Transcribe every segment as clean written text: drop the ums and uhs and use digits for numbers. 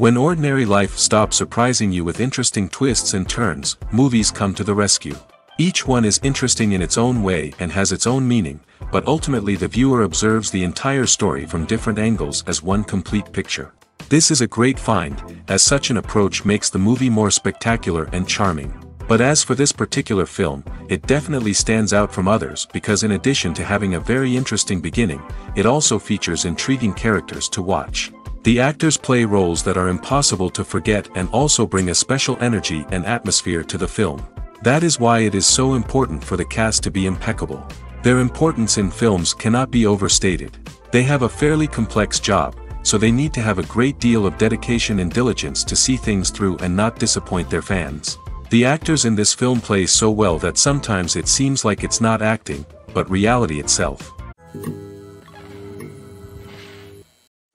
When ordinary life stops surprising you with interesting twists and turns, movies come to the rescue. Each one is interesting in its own way and has its own meaning, but ultimately the viewer observes the entire story from different angles as one complete picture. This is a great find, as such an approach makes the movie more spectacular and charming. But as for this particular film, it definitely stands out from others because in addition to having a very interesting beginning, it also features intriguing characters to watch. The actors play roles that are impossible to forget and also bring a special energy and atmosphere to the film. That is why it is so important for the cast to be impeccable. Their importance in films cannot be overstated. They have a fairly complex job, so they need to have a great deal of dedication and diligence to see things through and not disappoint their fans. The actors in this film play so well that sometimes it seems like it's not acting, but reality itself.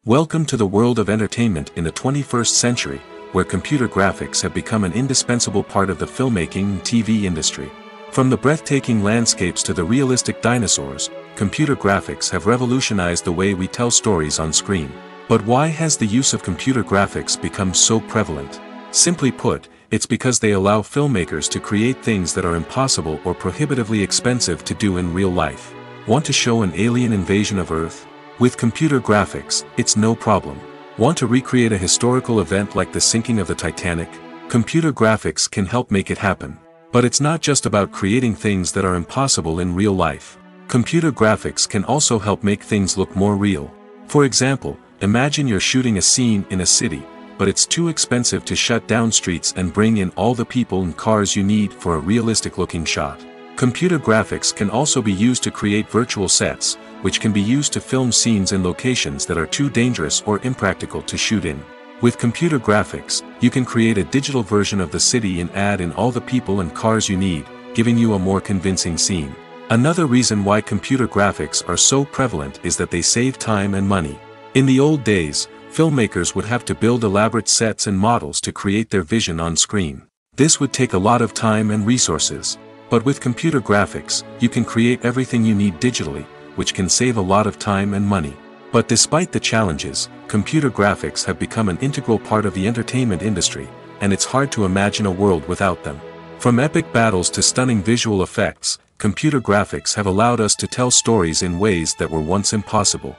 Welcome to the world of entertainment in the 21st century, where computer graphics have become an indispensable part of the filmmaking and TV industry. From the breathtaking landscapes to the realistic dinosaurs, computer graphics have revolutionized the way we tell stories on screen. But why has the use of computer graphics become so prevalent? Simply put, it's because they allow filmmakers to create things that are impossible or prohibitively expensive to do in real life. Want to show an alien invasion of Earth? With computer graphics, it's no problem. Want to recreate a historical event like the sinking of the Titanic? Computer graphics can help make it happen. But it's not just about creating things that are impossible in real life. Computer graphics can also help make things look more real. For example, imagine you're shooting a scene in a city, but it's too expensive to shut down streets and bring in all the people and cars you need for a realistic-looking shot. Computer graphics can also be used to create virtual sets, which can be used to film scenes in locations that are too dangerous or impractical to shoot in. With computer graphics, you can create a digital version of the city and add in all the people and cars you need, giving you a more convincing scene. Another reason why computer graphics are so prevalent is that they save time and money. In the old days, filmmakers would have to build elaborate sets and models to create their vision on screen. This would take a lot of time and resources. But with computer graphics, you can create everything you need digitally, which can save a lot of time and money. But despite the challenges, computer graphics have become an integral part of the entertainment industry, and it's hard to imagine a world without them. From epic battles to stunning visual effects, computer graphics have allowed us to tell stories in ways that were once impossible.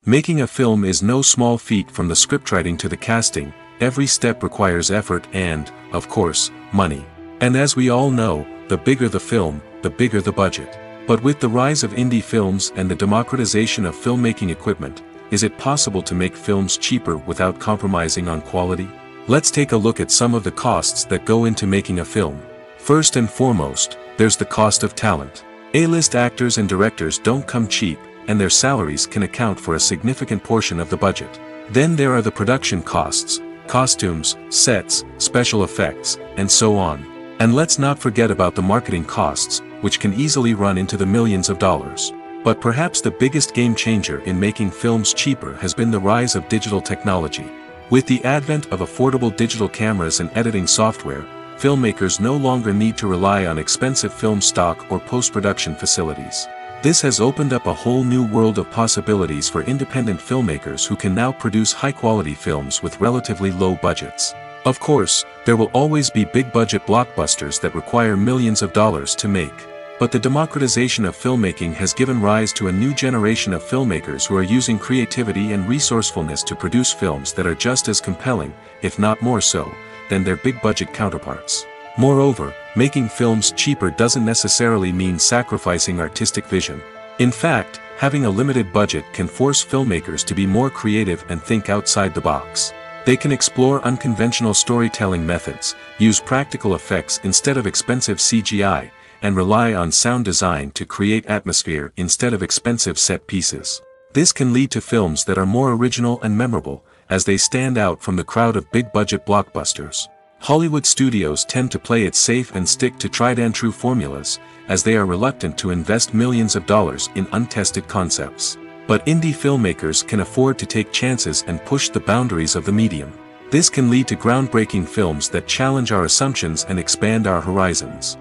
Making a film is no small feat. From the scriptwriting to the casting, every step requires effort and, of course, money. And as we all know, the bigger the film, the bigger the budget. But with the rise of indie films and the democratization of filmmaking equipment, is it possible to make films cheaper without compromising on quality? Let's take a look at some of the costs that go into making a film. First and foremost, there's the cost of talent. A-list actors and directors don't come cheap, and their salaries can account for a significant portion of the budget. Then there are the production costs, costumes, sets, special effects, and so on. And let's not forget about the marketing costs, which can easily run into the millions of dollars. But perhaps the biggest game changer in making films cheaper has been the rise of digital technology. With the advent of affordable digital cameras and editing software, filmmakers no longer need to rely on expensive film stock or post-production facilities. This has opened up a whole new world of possibilities for independent filmmakers who can now produce high-quality films with relatively low budgets. Of course, there will always be big-budget blockbusters that require millions of dollars to make. But the democratization of filmmaking has given rise to a new generation of filmmakers who are using creativity and resourcefulness to produce films that are just as compelling, if not more so, than their big-budget counterparts. Moreover, making films cheaper doesn't necessarily mean sacrificing artistic vision. In fact, having a limited budget can force filmmakers to be more creative and think outside the box. They can explore unconventional storytelling methods, use practical effects instead of expensive CGI, and rely on sound design to create atmosphere instead of expensive set pieces. This can lead to films that are more original and memorable, as they stand out from the crowd of big-budget blockbusters. Hollywood studios tend to play it safe and stick to tried-and-true formulas, as they are reluctant to invest millions of dollars in untested concepts. But indie filmmakers can afford to take chances and push the boundaries of the medium. This can lead to groundbreaking films that challenge our assumptions and expand our horizons.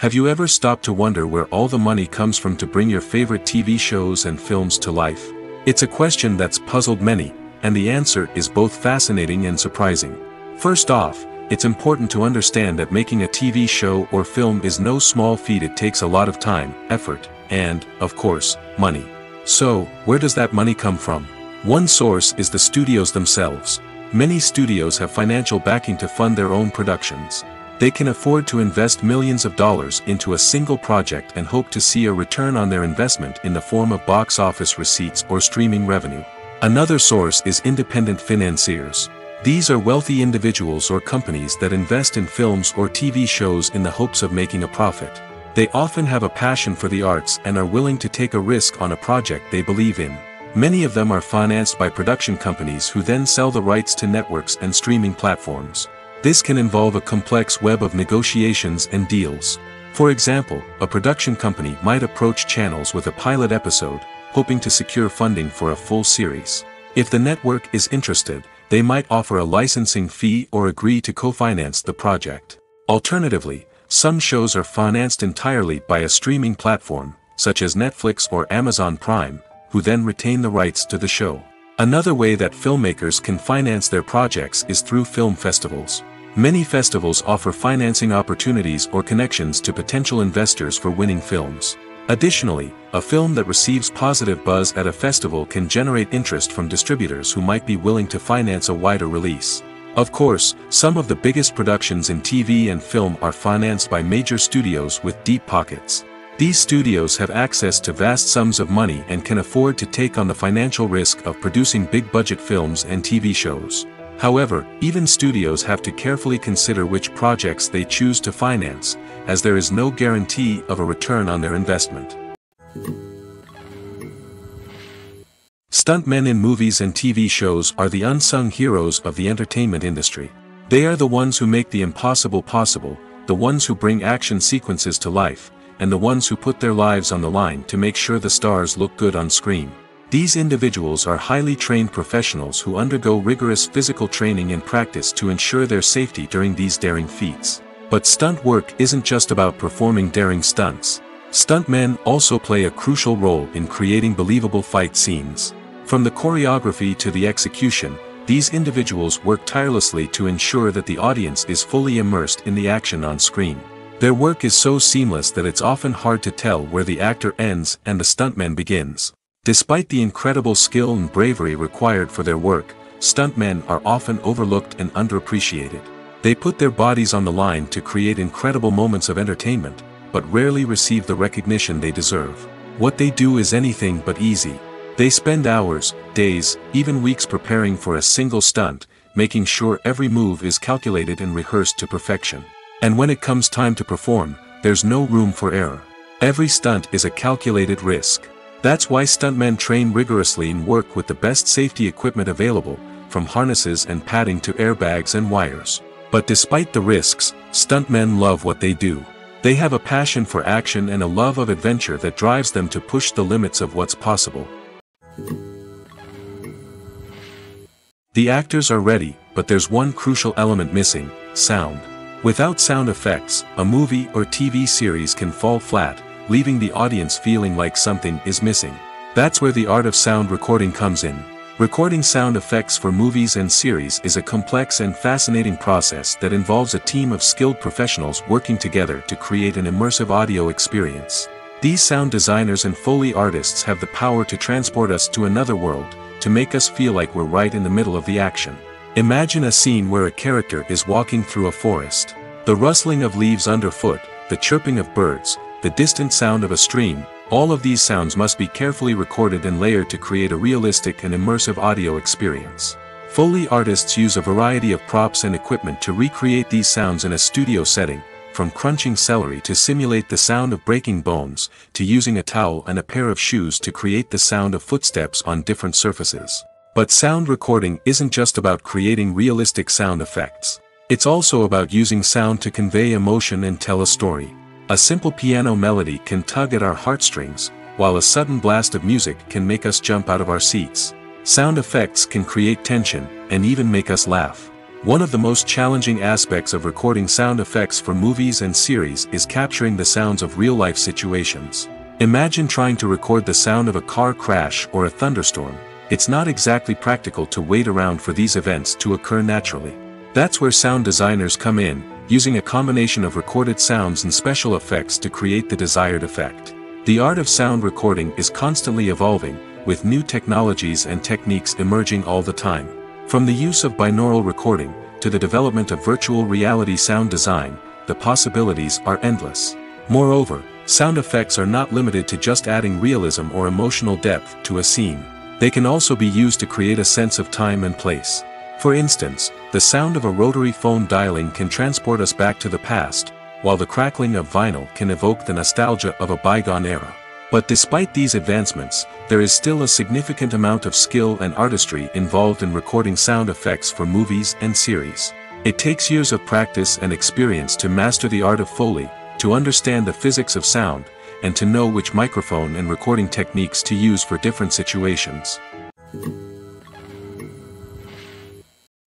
Have you ever stopped to wonder where all the money comes from to bring your favorite TV shows and films to life? It's a question that's puzzled many, and the answer is both fascinating and surprising. First off, it's important to understand that making a TV show or film is no small feat. It takes a lot of time, effort, and, of course, money. So, where does that money come from? One source is the studios themselves. Many studios have financial backing to fund their own productions. They can afford to invest millions of dollars into a single project and hope to see a return on their investment in the form of box office receipts or streaming revenue. Another source is independent financiers. These are wealthy individuals or companies that invest in films or TV shows in the hopes of making a profit. They often have a passion for the arts and are willing to take a risk on a project they believe in. Many of them are financed by production companies who then sell the rights to networks and streaming platforms. This can involve a complex web of negotiations and deals. For example, a production company might approach channels with a pilot episode, hoping to secure funding for a full series. If the network is interested, they might offer a licensing fee or agree to co-finance the project. Alternatively, some shows are financed entirely by a streaming platform, such as Netflix or Amazon Prime, who then retain the rights to the show. Another way that filmmakers can finance their projects is through film festivals. Many festivals offer financing opportunities or connections to potential investors for winning films. Additionally, a film that receives positive buzz at a festival can generate interest from distributors who might be willing to finance a wider release. Of course, some of the biggest productions in TV and film are financed by major studios with deep pockets. These studios have access to vast sums of money and can afford to take on the financial risk of producing big-budget films and TV shows. However, even studios have to carefully consider which projects they choose to finance, as there is no guarantee of a return on their investment. Stuntmen in movies and TV shows are the unsung heroes of the entertainment industry. They are the ones who make the impossible possible, the ones who bring action sequences to life, and the ones who put their lives on the line to make sure the stars look good on screen. These individuals are highly trained professionals who undergo rigorous physical training and practice to ensure their safety during these daring feats. But stunt work isn't just about performing daring stunts. Stuntmen also play a crucial role in creating believable fight scenes. From the choreography to the execution, these individuals work tirelessly to ensure that the audience is fully immersed in the action on screen. Their work is so seamless that it's often hard to tell where the actor ends and the stuntman begins. Despite the incredible skill and bravery required for their work, stuntmen are often overlooked and underappreciated. They put their bodies on the line to create incredible moments of entertainment, but rarely receive the recognition they deserve. What they do is anything but easy. They spend hours, days, even weeks preparing for a single stunt, making sure every move is calculated and rehearsed to perfection. And when it comes time to perform, there's no room for error. Every stunt is a calculated risk. That's why stuntmen train rigorously and work with the best safety equipment available, from harnesses and padding to airbags and wires. But despite the risks, stuntmen love what they do. They have a passion for action and a love of adventure that drives them to push the limits of what's possible. The actors are ready, but there's one crucial element missing: sound. Without sound effects, a movie or TV series can fall flat, leaving the audience feeling like something is missing. That's where the art of sound recording comes in. Recording sound effects for movies and series is a complex and fascinating process that involves a team of skilled professionals working together to create an immersive audio experience. These sound designers and Foley artists have the power to transport us to another world, to make us feel like we're right in the middle of the action. Imagine a scene where a character is walking through a forest. The rustling of leaves underfoot, the chirping of birds, the distant sound of a stream, all of these sounds must be carefully recorded and layered to create a realistic and immersive audio experience. Foley artists use a variety of props and equipment to recreate these sounds in a studio setting, from crunching celery to simulate the sound of breaking bones, to using a towel and a pair of shoes to create the sound of footsteps on different surfaces. But sound recording isn't just about creating realistic sound effects. It's also about using sound to convey emotion and tell a story. A simple piano melody can tug at our heartstrings, while a sudden blast of music can make us jump out of our seats. Sound effects can create tension, and even make us laugh. One of the most challenging aspects of recording sound effects for movies and series is capturing the sounds of real-life situations. Imagine trying to record the sound of a car crash or a thunderstorm. It's not exactly practical to wait around for these events to occur naturally. That's where sound designers come in, using a combination of recorded sounds and special effects to create the desired effect. The art of sound recording is constantly evolving, with new technologies and techniques emerging all the time. From the use of binaural recording, to the development of virtual reality sound design, the possibilities are endless. Moreover, sound effects are not limited to just adding realism or emotional depth to a scene. They can also be used to create a sense of time and place. For instance, the sound of a rotary phone dialing can transport us back to the past, while the crackling of vinyl can evoke the nostalgia of a bygone era. But despite these advancements, there is still a significant amount of skill and artistry involved in recording sound effects for movies and series. It takes years of practice and experience to master the art of Foley, to understand the physics of sound, and to know which microphone and recording techniques to use for different situations.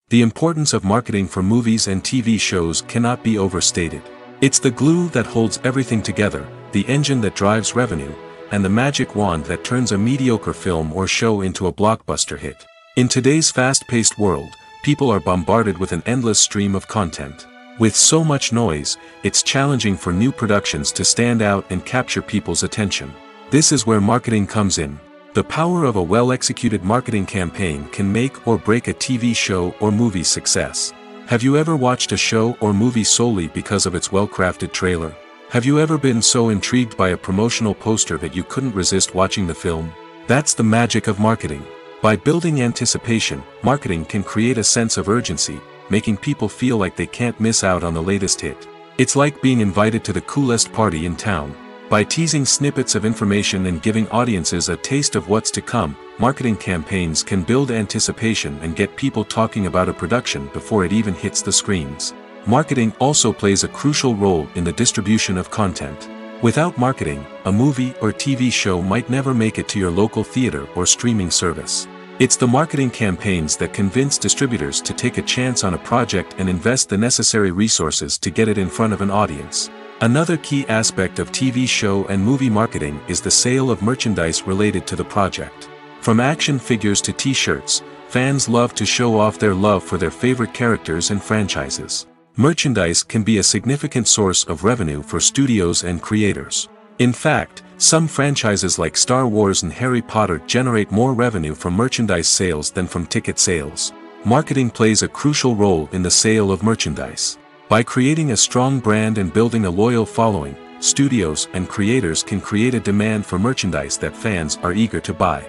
The importance of marketing for movies and TV shows cannot be overstated. It's the glue that holds everything together, the engine that drives revenue, and the magic wand that turns a mediocre film or show into a blockbuster hit. In today's fast-paced world, people are bombarded with an endless stream of content. With so much noise, it's challenging for new productions to stand out and capture people's attention. This is where marketing comes in. The power of a well-executed marketing campaign can make or break a TV show or movie's success. Have you ever watched a show or movie solely because of its well-crafted trailer? Have you ever been so intrigued by a promotional poster that you couldn't resist watching the film? That's the magic of marketing. By building anticipation, marketing can create a sense of urgency, making people feel like they can't miss out on the latest hit. It's like being invited to the coolest party in town. By teasing snippets of information and giving audiences a taste of what's to come, marketing campaigns can build anticipation and get people talking about a production before it even hits the screens. Marketing also plays a crucial role in the distribution of content. Without marketing, a movie or TV show might never make it to your local theater or streaming service. It's the marketing campaigns that convince distributors to take a chance on a project and invest the necessary resources to get it in front of an audience. Another key aspect of TV show and movie marketing is the sale of merchandise related to the project. From action figures to t-shirts, fans love to show off their love for their favorite characters and franchises. Merchandise can be a significant source of revenue for studios and creators. In fact, some franchises like Star Wars and Harry Potter generate more revenue from merchandise sales than from ticket sales. Marketing plays a crucial role in the sale of merchandise. By creating a strong brand and building a loyal following, studios and creators can create a demand for merchandise that fans are eager to buy.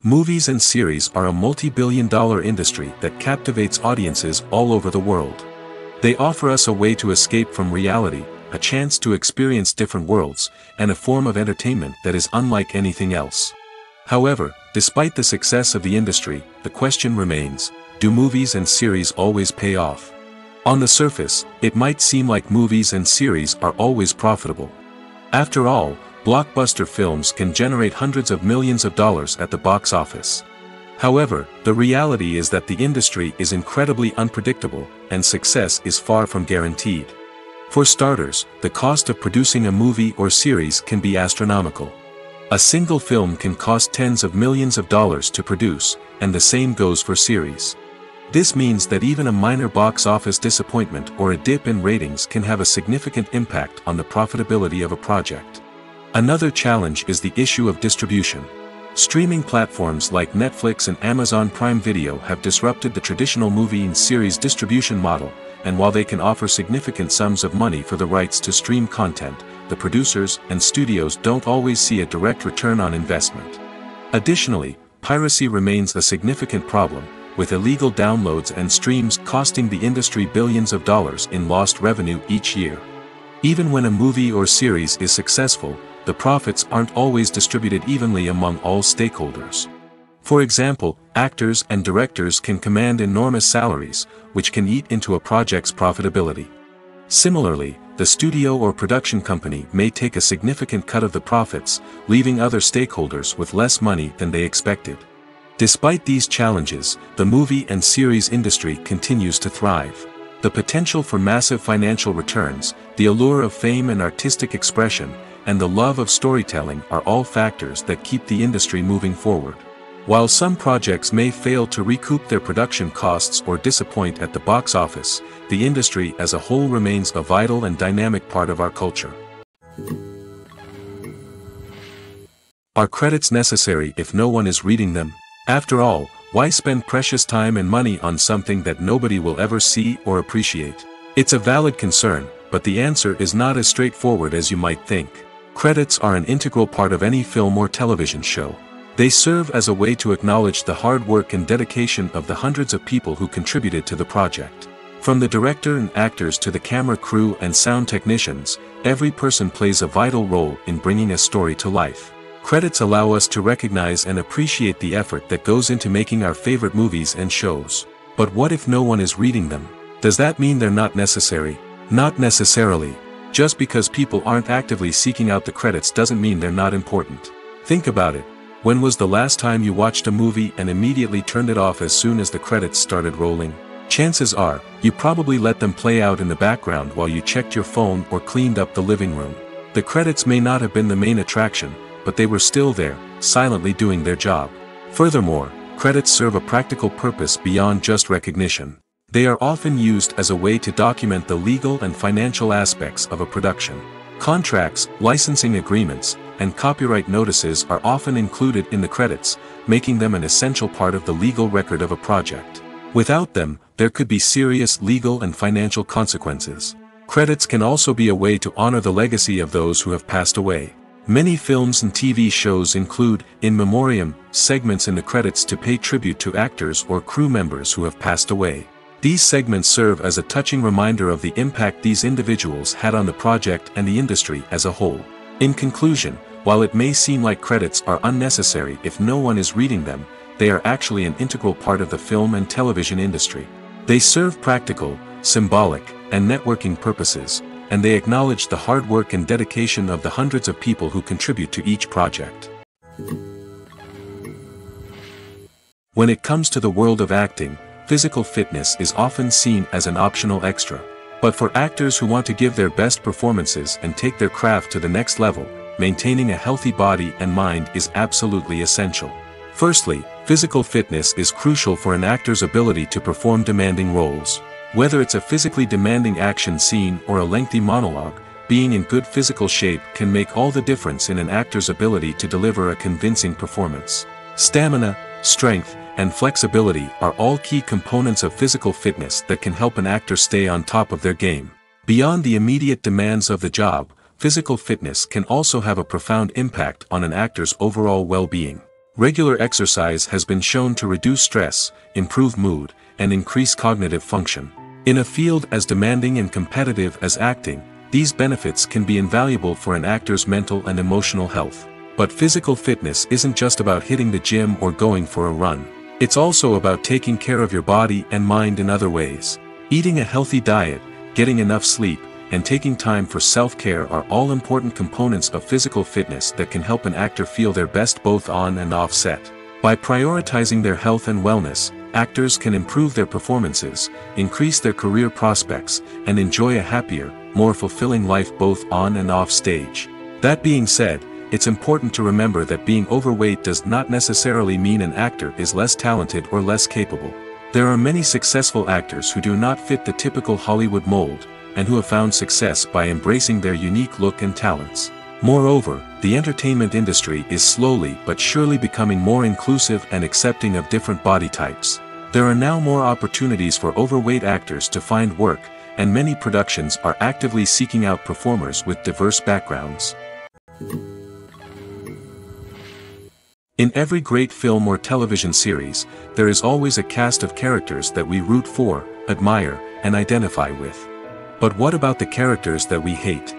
Movies and series are a multi-billion-dollar industry that captivates audiences all over the world. They offer us a way to escape from reality, a chance to experience different worlds, and a form of entertainment that is unlike anything else. However, despite the success of the industry, the question remains, do movies and series always pay off? On the surface, it might seem like movies and series are always profitable. After all, blockbuster films can generate hundreds of millions of dollars at the box office. However, the reality is that the industry is incredibly unpredictable, and success is far from guaranteed. For starters, the cost of producing a movie or series can be astronomical. A single film can cost tens of millions of dollars to produce, and the same goes for series. This means that even a minor box office disappointment or a dip in ratings can have a significant impact on the profitability of a project. Another challenge is the issue of distribution. Streaming platforms like Netflix and Amazon Prime Video have disrupted the traditional movie and series distribution model, and while they can offer significant sums of money for the rights to stream content, the producers and studios don't always see a direct return on investment. Additionally, piracy remains a significant problem, with illegal downloads and streams costing the industry billions of dollars in lost revenue each year. Even when a movie or series is successful, the profits aren't always distributed evenly among all stakeholders. For example, actors and directors can command enormous salaries, which can eat into a project's profitability. Similarly, the studio or production company may take a significant cut of the profits, leaving other stakeholders with less money than they expected. Despite these challenges, the movie and series industry continues to thrive. The potential for massive financial returns, the allure of fame and artistic expression, and the love of storytelling are all factors that keep the industry moving forward. While some projects may fail to recoup their production costs or disappoint at the box office, the industry as a whole remains a vital and dynamic part of our culture. Are credits necessary if no one is reading them? After all, why spend precious time and money on something that nobody will ever see or appreciate? It's a valid concern, but the answer is not as straightforward as you might think. Credits are an integral part of any film or television show. They serve as a way to acknowledge the hard work and dedication of the hundreds of people who contributed to the project. From the director and actors to the camera crew and sound technicians, every person plays a vital role in bringing a story to life. Credits allow us to recognize and appreciate the effort that goes into making our favorite movies and shows. But what if no one is reading them? Does that mean they're not necessary? Not necessarily. Just because people aren't actively seeking out the credits doesn't mean they're not important. Think about it. When was the last time you watched a movie and immediately turned it off as soon as the credits started rolling? Chances are, you probably let them play out in the background while you checked your phone or cleaned up the living room. The credits may not have been the main attraction, but they were still there, silently doing their job. Furthermore, credits serve a practical purpose beyond just recognition. They are often used as a way to document the legal and financial aspects of a production. Contracts, licensing agreements, and copyright notices are often included in the credits, making them an essential part of the legal record of a project. Without them, there could be serious legal and financial consequences. Credits can also be a way to honor the legacy of those who have passed away. Many films and TV shows include, in memoriam, segments in the credits to pay tribute to actors or crew members who have passed away. These segments serve as a touching reminder of the impact these individuals had on the project and the industry as a whole. In conclusion, while it may seem like credits are unnecessary if no one is reading them, they are actually an integral part of the film and television industry. They serve practical, symbolic, and networking purposes, and they acknowledge the hard work and dedication of the hundreds of people who contribute to each project. When it comes to the world of acting, physical fitness is often seen as an optional extra. But for actors who want to give their best performances and take their craft to the next level, maintaining a healthy body and mind is absolutely essential. Firstly, physical fitness is crucial for an actor's ability to perform demanding roles. Whether it's a physically demanding action scene or a lengthy monologue, being in good physical shape can make all the difference in an actor's ability to deliver a convincing performance. Stamina, strength, and flexibility are all key components of physical fitness that can help an actor stay on top of their game. Beyond the immediate demands of the job, physical fitness can also have a profound impact on an actor's overall well-being. Regular exercise has been shown to reduce stress, improve mood, and increase cognitive function. In a field as demanding and competitive as acting, these benefits can be invaluable for an actor's mental and emotional health. But physical fitness isn't just about hitting the gym or going for a run. It's also about taking care of your body and mind in other ways. Eating a healthy diet, getting enough sleep, and taking time for self-care are all important components of physical fitness that can help an actor feel their best both on and off set. By prioritizing their health and wellness, actors can improve their performances, increase their career prospects, and enjoy a happier, more fulfilling life both on and off stage. That being said, it's important to remember that being overweight does not necessarily mean an actor is less talented or less capable. There are many successful actors who do not fit the typical Hollywood mold, and who have found success by embracing their unique look and talents. Moreover, the entertainment industry is slowly but surely becoming more inclusive and accepting of different body types. There are now more opportunities for overweight actors to find work, and many productions are actively seeking out performers with diverse backgrounds. In every great film or television series, there is always a cast of characters that we root for, admire, and identify with. But what about the characters that we hate?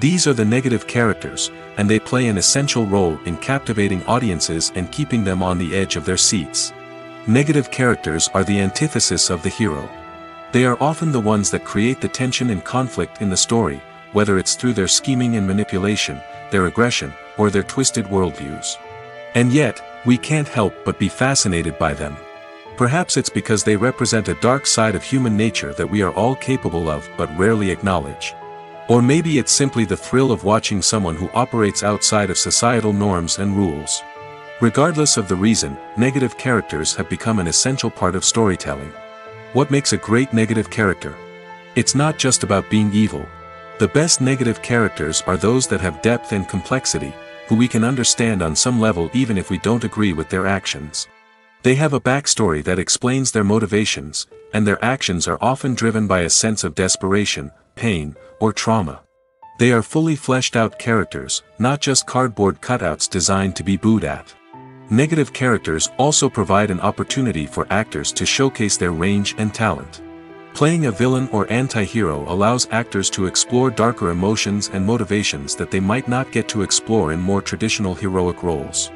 These are the negative characters, and they play an essential role in captivating audiences and keeping them on the edge of their seats. Negative characters are the antithesis of the hero. They are often the ones that create the tension and conflict in the story, whether it's through their scheming and manipulation, their aggression, or their twisted worldviews. And yet, We can't help but be fascinated by them. Perhaps it's because they represent a dark side of human nature that we are all capable of but rarely acknowledge. Or maybe it's simply the thrill of watching someone who operates outside of societal norms and rules. Regardless of the reason, negative characters have become an essential part of storytelling. What makes a great negative character? It's not just about being evil. The best negative characters are those that have depth and complexity, who we can understand on some level even if we don't agree with their actions. They have a backstory that explains their motivations, and their actions are often driven by a sense of desperation, pain, or trauma. They are fully fleshed out characters, not just cardboard cutouts designed to be booed at. Negative characters also provide an opportunity for actors to showcase their range and talent. Playing a villain or anti-hero allows actors to explore darker emotions and motivations that they might not get to explore in more traditional heroic roles.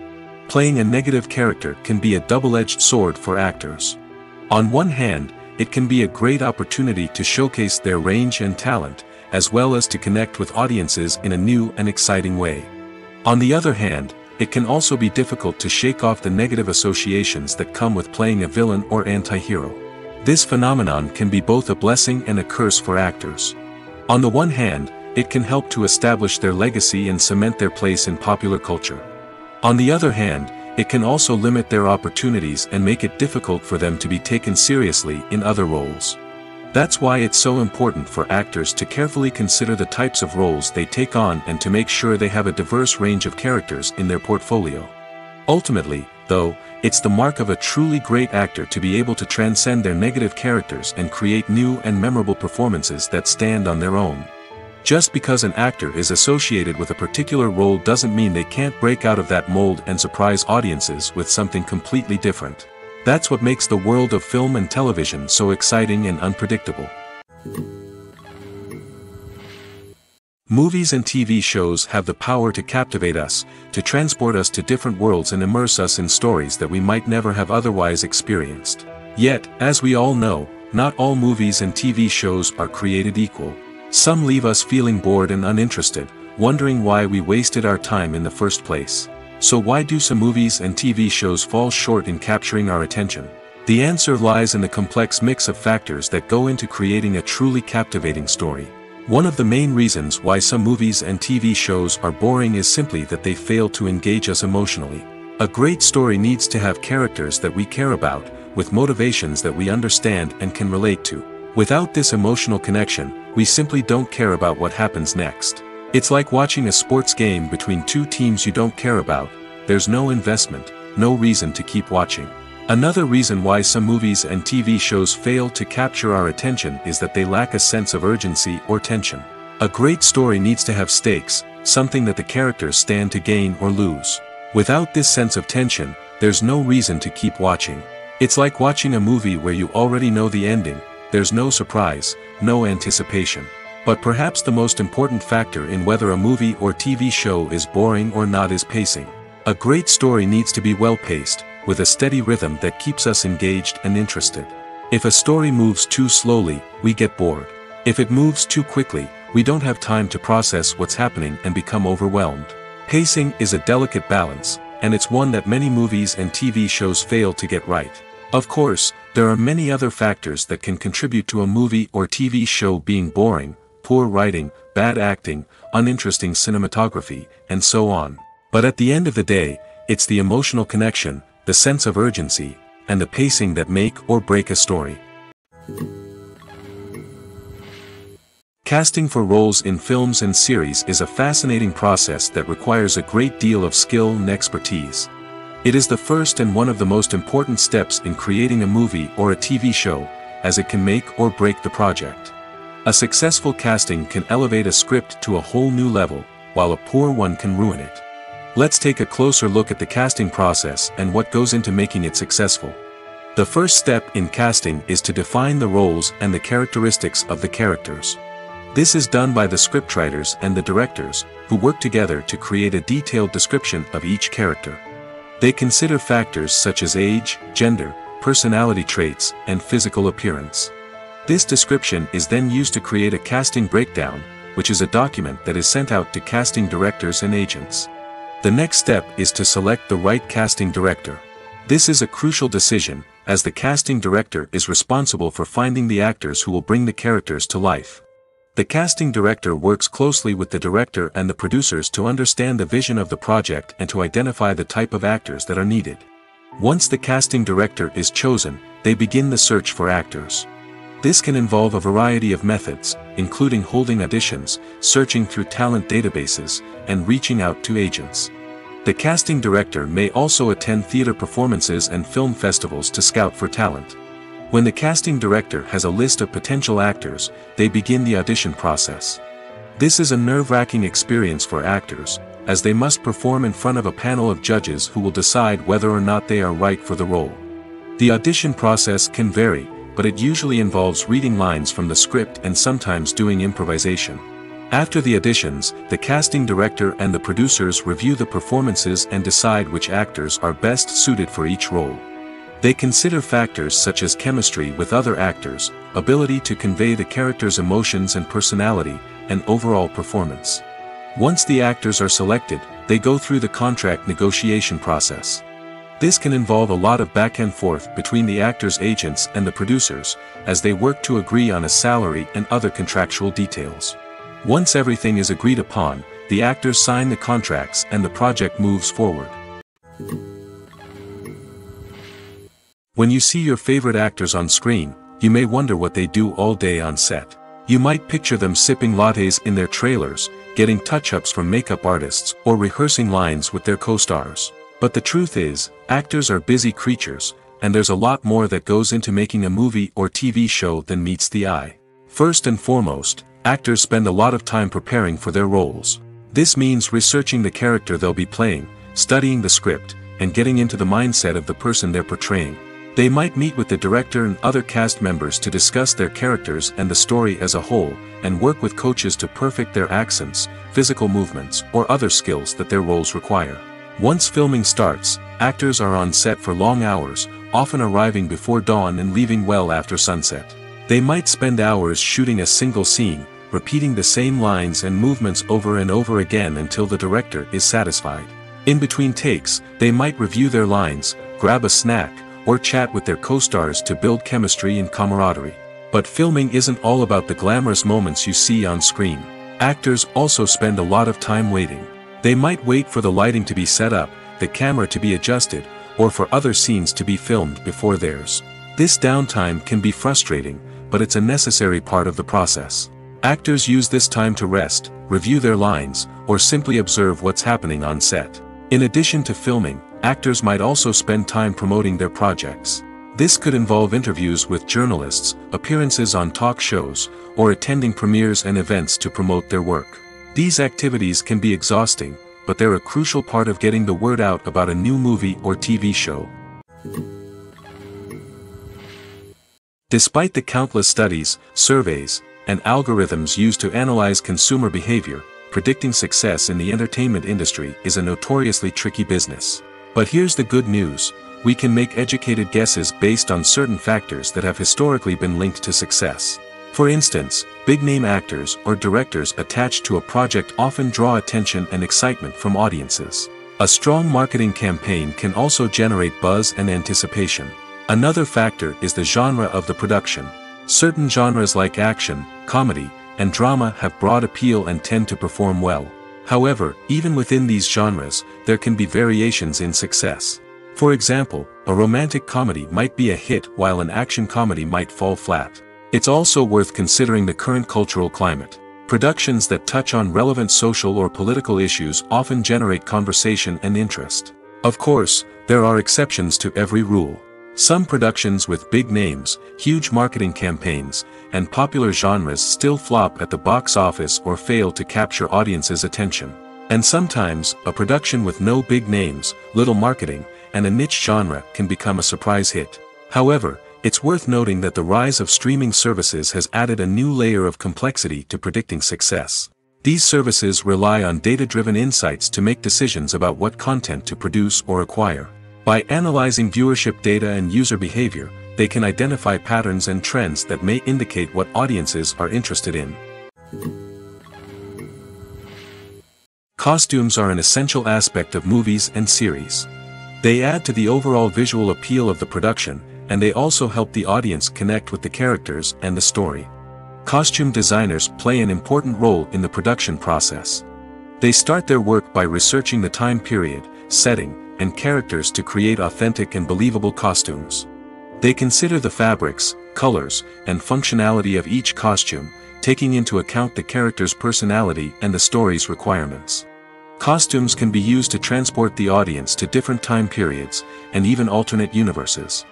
Playing a negative character can be a double-edged sword for actors. On one hand, it can be a great opportunity to showcase their range and talent, as well as to connect with audiences in a new and exciting way. On the other hand, it can also be difficult to shake off the negative associations that come with playing a villain or anti-hero. This phenomenon can be both a blessing and a curse for actors. On the one hand, it can help to establish their legacy and cement their place in popular culture. On the other hand, it can also limit their opportunities and make it difficult for them to be taken seriously in other roles. That's why it's so important for actors to carefully consider the types of roles they take on and to make sure they have a diverse range of characters in their portfolio. Ultimately, though, it's the mark of a truly great actor to be able to transcend their negative characters and create new and memorable performances that stand on their own. Just because an actor is associated with a particular role doesn't mean they can't break out of that mold and surprise audiences with something completely different. That's what makes the world of film and television so exciting and unpredictable. Movies and TV shows have the power to captivate us, to transport us to different worlds and immerse us in stories that we might never have otherwise experienced. Yet, as we all know, not all movies and TV shows are created equal. Some leave us feeling bored and uninterested, wondering why we wasted our time in the first place. So why do some movies and TV shows fall short in capturing our attention? The answer lies in the complex mix of factors that go into creating a truly captivating story. One of the main reasons why some movies and TV shows are boring is simply that they fail to engage us emotionally. A great story needs to have characters that we care about, with motivations that we understand and can relate to. Without this emotional connection, we simply don't care about what happens next. It's like watching a sports game between two teams you don't care about. There's no investment, no reason to keep watching. Another reason why some movies and TV shows fail to capture our attention is that they lack a sense of urgency or tension. A great story needs to have stakes, something that the characters stand to gain or lose. Without this sense of tension, there's no reason to keep watching. It's like watching a movie where you already know the ending. There's no surprise, no anticipation. But perhaps the most important factor in whether a movie or TV show is boring or not is pacing. A great story needs to be well-paced, with a steady rhythm that keeps us engaged and interested. If a story moves too slowly, we get bored. If it moves too quickly, we don't have time to process what's happening and become overwhelmed. Pacing is a delicate balance, and it's one that many movies and TV shows fail to get right. Of course, there are many other factors that can contribute to a movie or TV show being boring: poor writing, bad acting, uninteresting cinematography, and so on. But at the end of the day, it's the emotional connection, the sense of urgency, and the pacing that make or break a story. Casting for roles in films and series is a fascinating process that requires a great deal of skill and expertise. It is the first and one of the most important steps in creating a movie or a TV show, as it can make or break the project. A successful casting can elevate a script to a whole new level, while a poor one can ruin it. Let's take a closer look at the casting process and what goes into making it successful. The first step in casting is to define the roles and the characteristics of the characters. This is done by the scriptwriters and the directors, who work together to create a detailed description of each character. They consider factors such as age, gender, personality traits, and physical appearance. This description is then used to create a casting breakdown, which is a document that is sent out to casting directors and agents. The next step is to select the right casting director. This is a crucial decision, as the casting director is responsible for finding the actors who will bring the characters to life. The casting director works closely with the director and the producers to understand the vision of the project and to identify the type of actors that are needed. Once the casting director is chosen, they begin the search for actors. This can involve a variety of methods, including holding auditions, searching through talent databases, and reaching out to agents. The casting director may also attend theater performances and film festivals to scout for talent. When the casting director has a list of potential actors, they begin the audition process. This is a nerve-wracking experience for actors, as they must perform in front of a panel of judges who will decide whether or not they are right for the role. The audition process can vary, but it usually involves reading lines from the script and sometimes doing improvisation. After the auditions, the casting director and the producers review the performances and decide which actors are best suited for each role. They consider factors such as chemistry with other actors, ability to convey the character's emotions and personality, and overall performance. Once the actors are selected, they go through the contract negotiation process. This can involve a lot of back and forth between the actors' agents and the producers, as they work to agree on a salary and other contractual details. Once everything is agreed upon, the actors sign the contracts and the project moves forward. When you see your favorite actors on screen, you may wonder what they do all day on set. You might picture them sipping lattes in their trailers, getting touch-ups from makeup artists, or rehearsing lines with their co-stars. But the truth is, actors are busy creatures, and there's a lot more that goes into making a movie or TV show than meets the eye. First and foremost, actors spend a lot of time preparing for their roles. This means researching the character they'll be playing, studying the script, and getting into the mindset of the person they're portraying. They might meet with the director and other cast members to discuss their characters and the story as a whole, and work with coaches to perfect their accents, physical movements, or other skills that their roles require. Once filming starts, actors are on set for long hours, often arriving before dawn and leaving well after sunset. They might spend hours shooting a single scene, repeating the same lines and movements over and over again until the director is satisfied. In between takes, they might review their lines, grab a snack, or chat with their co-stars to build chemistry and camaraderie. But filming isn't all about the glamorous moments you see on screen. Actors also spend a lot of time waiting. They might wait for the lighting to be set up, the camera to be adjusted, or for other scenes to be filmed before theirs. This downtime can be frustrating, but it's a necessary part of the process. Actors use this time to rest, review their lines, or simply observe what's happening on set. In addition to filming, actors might also spend time promoting their projects. This could involve interviews with journalists, appearances on talk shows, or attending premieres and events to promote their work. These activities can be exhausting, but they're a crucial part of getting the word out about a new movie or TV show. Despite the countless studies, surveys, and algorithms used to analyze consumer behavior, predicting success in the entertainment industry is a notoriously tricky business. But here's the good news: we can make educated guesses based on certain factors that have historically been linked to success. For instance, big-name actors or directors attached to a project often draw attention and excitement from audiences. A strong marketing campaign can also generate buzz and anticipation. Another factor is the genre of the production. Certain genres like action, comedy, and drama have broad appeal and tend to perform well. However, even within these genres, there can be variations in success. For example, a romantic comedy might be a hit while an action comedy might fall flat. It's also worth considering the current cultural climate. Productions that touch on relevant social or political issues often generate conversation and interest. Of course, there are exceptions to every rule. Some productions with big names, huge marketing campaigns, and popular genres still flop at the box office or fail to capture audiences' attention. And sometimes, a production with no big names, little marketing, and a niche genre can become a surprise hit. However, it's worth noting that the rise of streaming services has added a new layer of complexity to predicting success. These services rely on data-driven insights to make decisions about what content to produce or acquire. By analyzing viewership data and user behavior, they can identify patterns and trends that may indicate what audiences are interested in. Costumes are an essential aspect of movies and series. They add to the overall visual appeal of the production, and they also help the audience connect with the characters and the story. Costume designers play an important role in the production process. They start their work by researching the time period, setting, and characters to create authentic and believable costumes. They consider the fabrics, colors, and functionality of each costume, taking into account the character's personality and the story's requirements. Costumes can be used to transport the audience to different time periods, and even alternate universes.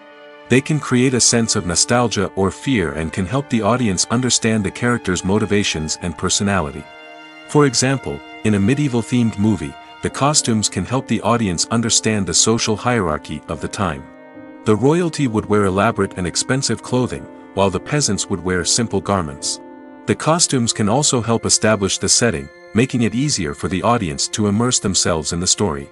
They can create a sense of nostalgia or fear and can help the audience understand the character's motivations and personality. For example, in a medieval-themed movie, the costumes can help the audience understand the social hierarchy of the time. The royalty would wear elaborate and expensive clothing, while the peasants would wear simple garments. The costumes can also help establish the setting, making it easier for the audience to immerse themselves in the story.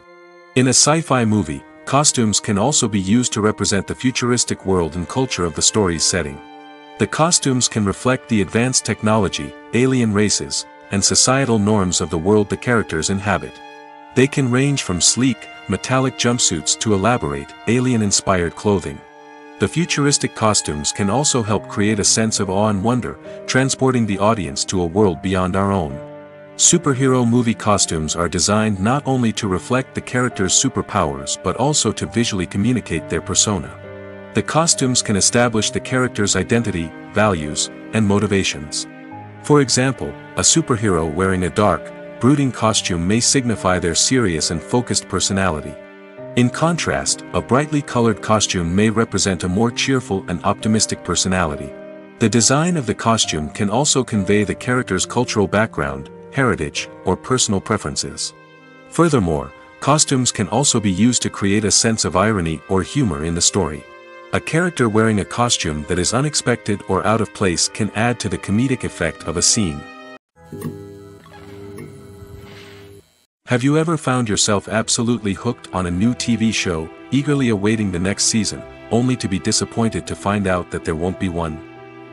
In a sci-fi movie, costumes can also be used to represent the futuristic world and culture of the story's setting. The costumes can reflect the advanced technology, alien races, and societal norms of the world the characters inhabit. They can range from sleek, metallic jumpsuits to elaborate, alien-inspired clothing. The futuristic costumes can also help create a sense of awe and wonder, transporting the audience to a world beyond our own. Superhero movie costumes are designed not only to reflect the character's superpowers but also to visually communicate their persona. The costumes can establish the character's identity, values, and motivations. For example, a superhero wearing a dark, brooding costume may signify their serious and focused personality. In contrast, a brightly colored costume may represent a more cheerful and optimistic personality. The design of the costume can also convey the character's cultural background, heritage, or personal preferences. Furthermore, costumes can also be used to create a sense of irony or humor in the story. A character wearing a costume that is unexpected or out of place can add to the comedic effect of a scene. Have you ever found yourself absolutely hooked on a new TV show, eagerly awaiting the next season, only to be disappointed to find out that there won't be one?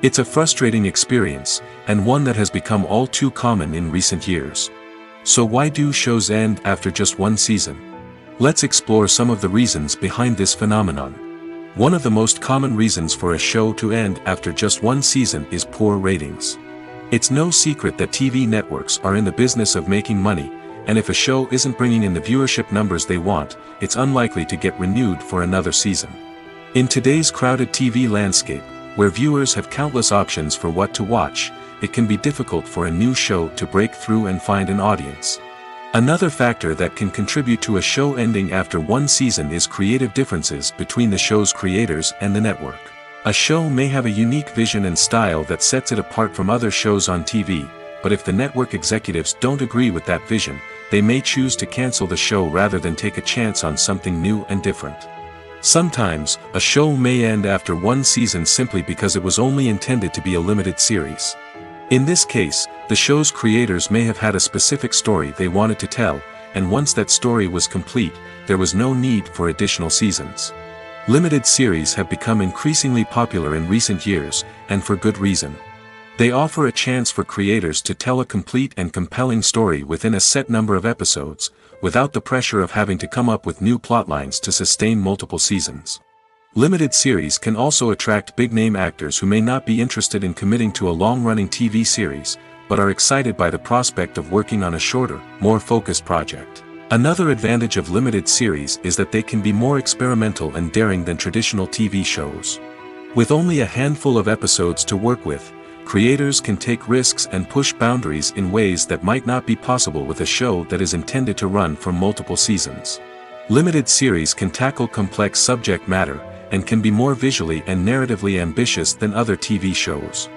It's a frustrating experience, and one that has become all too common in recent years. So why do shows end after just one season? Let's explore some of the reasons behind this phenomenon. One of the most common reasons for a show to end after just one season is poor ratings. It's no secret that TV networks are in the business of making money, and if a show isn't bringing in the viewership numbers they want, it's unlikely to get renewed for another season. In today's crowded TV landscape, where viewers have countless options for what to watch, it can be difficult for a new show to break through and find an audience. Another factor that can contribute to a show ending after one season is creative differences between the show's creators and the network. A show may have a unique vision and style that sets it apart from other shows on TV, but if the network executives don't agree with that vision, they may choose to cancel the show rather than take a chance on something new and different. Sometimes, a show may end after one season simply because it was only intended to be a limited series. In this case, the show's creators may have had a specific story they wanted to tell, and once that story was complete, there was no need for additional seasons. Limited series have become increasingly popular in recent years, and for good reason. They offer a chance for creators to tell a complete and compelling story within a set number of episodes, without the pressure of having to come up with new plotlines to sustain multiple seasons. Limited series can also attract big-name actors who may not be interested in committing to a long-running TV series, but are excited by the prospect of working on a shorter, more focused project. Another advantage of limited series is that they can be more experimental and daring than traditional TV shows. With only a handful of episodes to work with, creators can take risks and push boundaries in ways that might not be possible with a show that is intended to run for multiple seasons. Limited series can tackle complex subject matter, and can be more visually and narratively ambitious than other TV shows.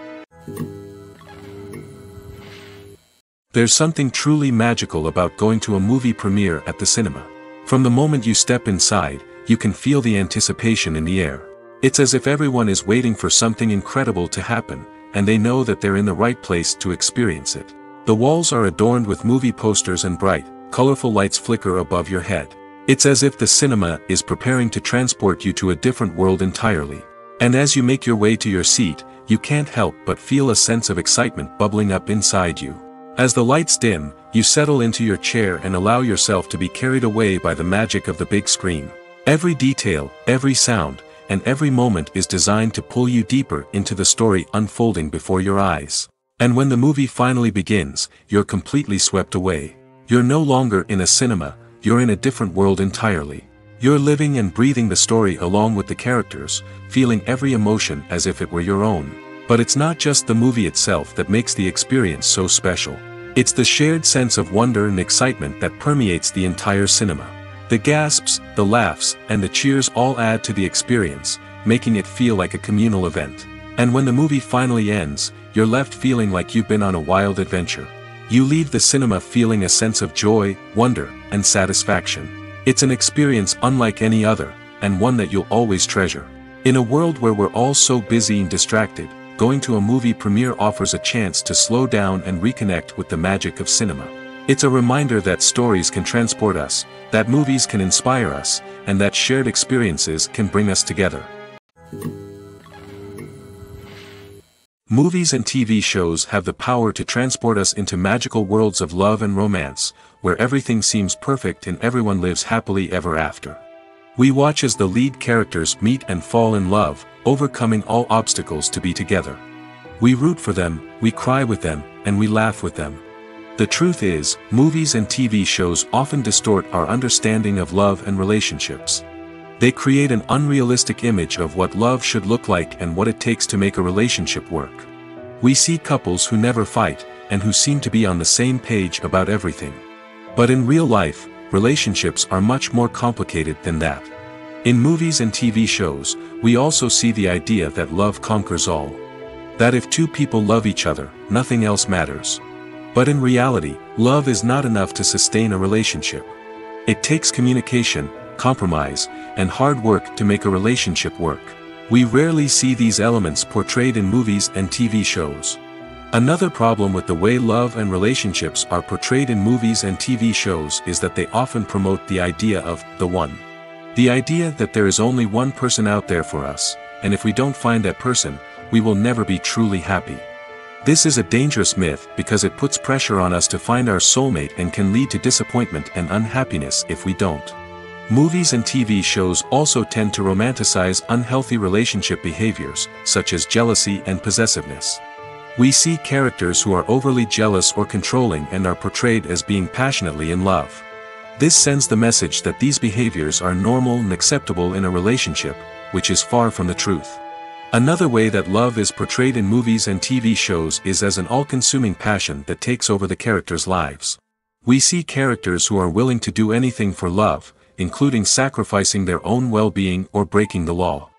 There's something truly magical about going to a movie premiere at the cinema. From the moment you step inside, you can feel the anticipation in the air. It's as if everyone is waiting for something incredible to happen, and they know that they're in the right place to experience it. The walls are adorned with movie posters and bright, colorful lights flicker above your head. It's as if the cinema is preparing to transport you to a different world entirely. And as you make your way to your seat, you can't help but feel a sense of excitement bubbling up inside you. As the lights dim, you settle into your chair and allow yourself to be carried away by the magic of the big screen. Every detail, every sound, and every moment is designed to pull you deeper into the story unfolding before your eyes. And when the movie finally begins, you're completely swept away. You're no longer in a cinema, you're in a different world entirely. You're living and breathing the story along with the characters, feeling every emotion as if it were your own. But it's not just the movie itself that makes the experience so special. It's the shared sense of wonder and excitement that permeates the entire cinema. The gasps, the laughs, and the cheers all add to the experience, making it feel like a communal event. And when the movie finally ends, you're left feeling like you've been on a wild adventure. You leave the cinema feeling a sense of joy, wonder, and satisfaction. It's an experience unlike any other, and one that you'll always treasure. In a world where we're all so busy and distracted, going to a movie premiere offers a chance to slow down and reconnect with the magic of cinema. It's a reminder that stories can transport us, that movies can inspire us, and that shared experiences can bring us together. Movies and TV shows have the power to transport us into magical worlds of love and romance, where everything seems perfect and everyone lives happily ever after. We watch as the lead characters meet and fall in love, overcoming all obstacles to be together. We root for them, we cry with them, and we laugh with them. The truth is, movies and TV shows often distort our understanding of love and relationships. They create an unrealistic image of what love should look like and what it takes to make a relationship work. We see couples who never fight, and who seem to be on the same page about everything. But in real life, relationships are much more complicated than that. In movies and TV shows, we also see the idea that love conquers all. That if two people love each other, nothing else matters. But in reality, love is not enough to sustain a relationship. It takes communication, compromise, and hard work to make a relationship work. We rarely see these elements portrayed in movies and TV shows. Another problem with the way love and relationships are portrayed in movies and TV shows is that they often promote the idea of the one. The idea that there is only one person out there for us, and if we don't find that person, we will never be truly happy. This is a dangerous myth because it puts pressure on us to find our soulmate and can lead to disappointment and unhappiness if we don't. Movies and TV shows also tend to romanticize unhealthy relationship behaviors, such as jealousy and possessiveness. We see characters who are overly jealous or controlling and are portrayed as being passionately in love. This sends the message that these behaviors are normal and acceptable in a relationship, which is far from the truth. Another way that love is portrayed in movies and TV shows is as an all-consuming passion that takes over the characters' lives. We see characters who are willing to do anything for love, including sacrificing their own well-being or breaking the law.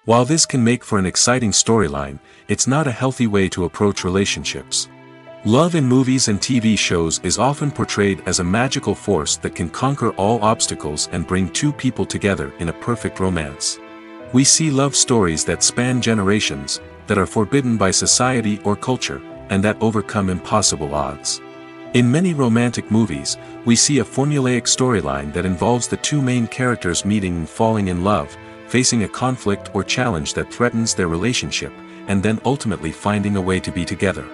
While this can make for an exciting storyline, it's not a healthy way to approach relationships. Love in movies and TV shows is often portrayed as a magical force that can conquer all obstacles and bring two people together in a perfect romance. We see love stories that span generations, that are forbidden by society or culture, and that overcome impossible odds. In many romantic movies, we see a formulaic storyline that involves the two main characters meeting and falling in love, facing a conflict or challenge that threatens their relationship, and then ultimately finding a way to be together.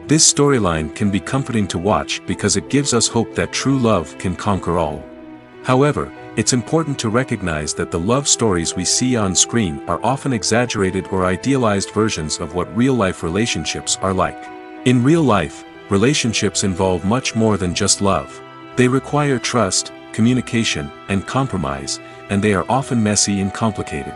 This storyline can be comforting to watch because it gives us hope that true love can conquer all. However, it's important to recognize that the love stories we see on screen are often exaggerated or idealized versions of what real-life relationships are like. In real life, relationships involve much more than just love. They require trust, communication, and compromise, and they are often messy and complicated.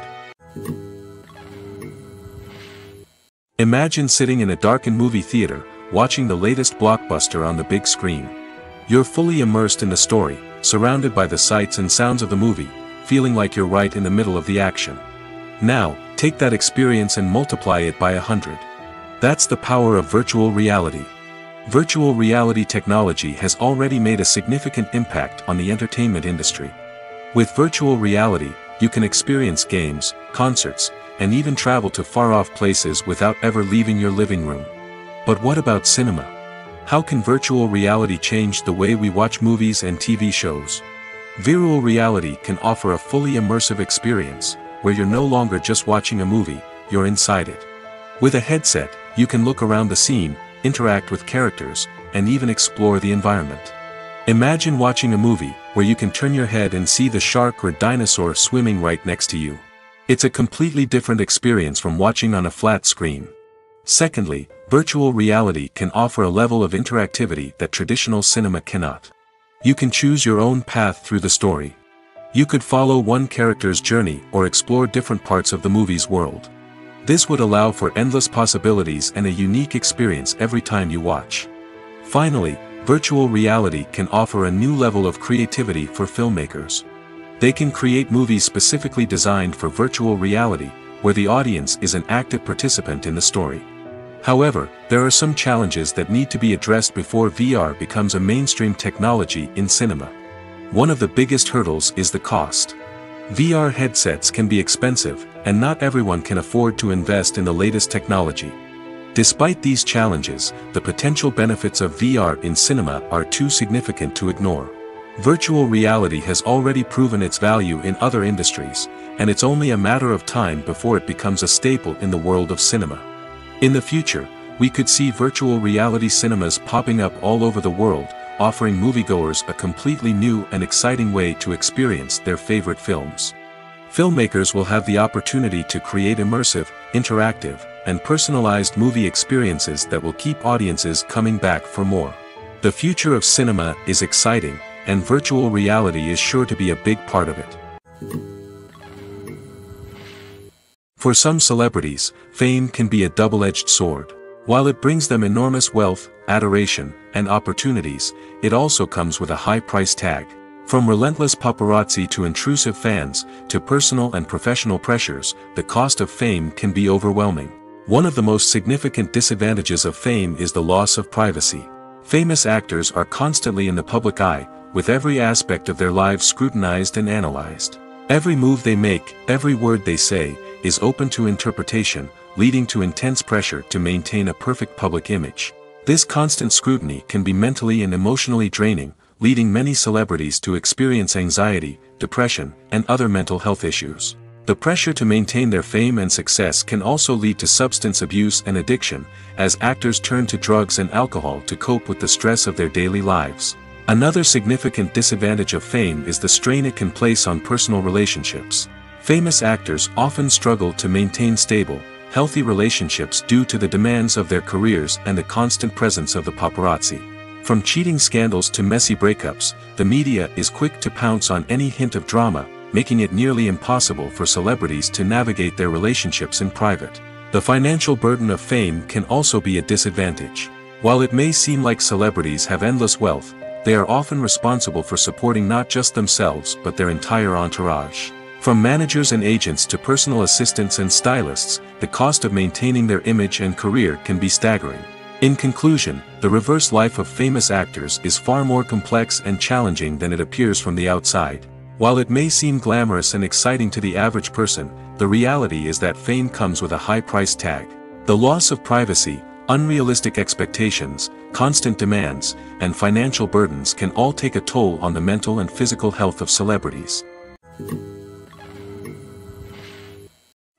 Imagine sitting in a darkened movie theater, watching the latest blockbuster on the big screen. You're fully immersed in the story, surrounded by the sights and sounds of the movie, feeling like you're right in the middle of the action. Now, take that experience and multiply it by 100. That's the power of virtual reality. Virtual reality technology has already made a significant impact on the entertainment industry. With virtual reality, you can experience games, concerts, and even travel to far-off places without ever leaving your living room. But what about cinema? How can virtual reality change the way we watch movies and TV shows? Virtual reality can offer a fully immersive experience, where you're no longer just watching a movie, you're inside it. With a headset, you can look around the scene, interact with characters, and even explore the environment. Imagine watching a movie where you can turn your head and see the shark or dinosaur swimming right next to you. It's a completely different experience from watching on a flat screen. Secondly, virtual reality can offer a level of interactivity that traditional cinema cannot. You can choose your own path through the story. You could follow one character's journey or explore different parts of the movie's world. This would allow for endless possibilities and a unique experience every time you watch. Finally, virtual reality can offer a new level of creativity for filmmakers. They can create movies specifically designed for virtual reality, where the audience is an active participant in the story. However, there are some challenges that need to be addressed before VR becomes a mainstream technology in cinema. One of the biggest hurdles is the cost. VR headsets can be expensive, and not everyone can afford to invest in the latest technology. Despite these challenges, the potential benefits of VR in cinema are too significant to ignore. Virtual reality has already proven its value in other industries, and it's only a matter of time before it becomes a staple in the world of cinema. In the future, we could see virtual reality cinemas popping up all over the world, offering moviegoers a completely new and exciting way to experience their favorite films. Filmmakers will have the opportunity to create immersive, interactive, and personalized movie experiences that will keep audiences coming back for more. The future of cinema is exciting, and virtual reality is sure to be a big part of it. For some celebrities, fame can be a double-edged sword. While it brings them enormous wealth, adoration, and opportunities, it also comes with a high price tag. From relentless paparazzi to intrusive fans, to personal and professional pressures, the cost of fame can be overwhelming. One of the most significant disadvantages of fame is the loss of privacy. Famous actors are constantly in the public eye, with every aspect of their lives scrutinized and analyzed. Every move they make, every word they say, is open to interpretation, leading to intense pressure to maintain a perfect public image. This constant scrutiny can be mentally and emotionally draining, leading many celebrities to experience anxiety, depression, and other mental health issues. The pressure to maintain their fame and success can also lead to substance abuse and addiction, as actors turn to drugs and alcohol to cope with the stress of their daily lives. Another significant disadvantage of fame is the strain it can place on personal relationships. Famous actors often struggle to maintain stable, healthy relationships due to the demands of their careers and the constant presence of the paparazzi. From cheating scandals to messy breakups, the media is quick to pounce on any hint of drama, making it nearly impossible for celebrities to navigate their relationships in private. The financial burden of fame can also be a disadvantage. While it may seem like celebrities have endless wealth, they are often responsible for supporting not just themselves but their entire entourage. From managers and agents to personal assistants and stylists, the cost of maintaining their image and career can be staggering. In conclusion, the reverse life of famous actors is far more complex and challenging than it appears from the outside. While it may seem glamorous and exciting to the average person, the reality is that fame comes with a high price tag. The loss of privacy, unrealistic expectations, constant demands, and financial burdens can all take a toll on the mental and physical health of celebrities.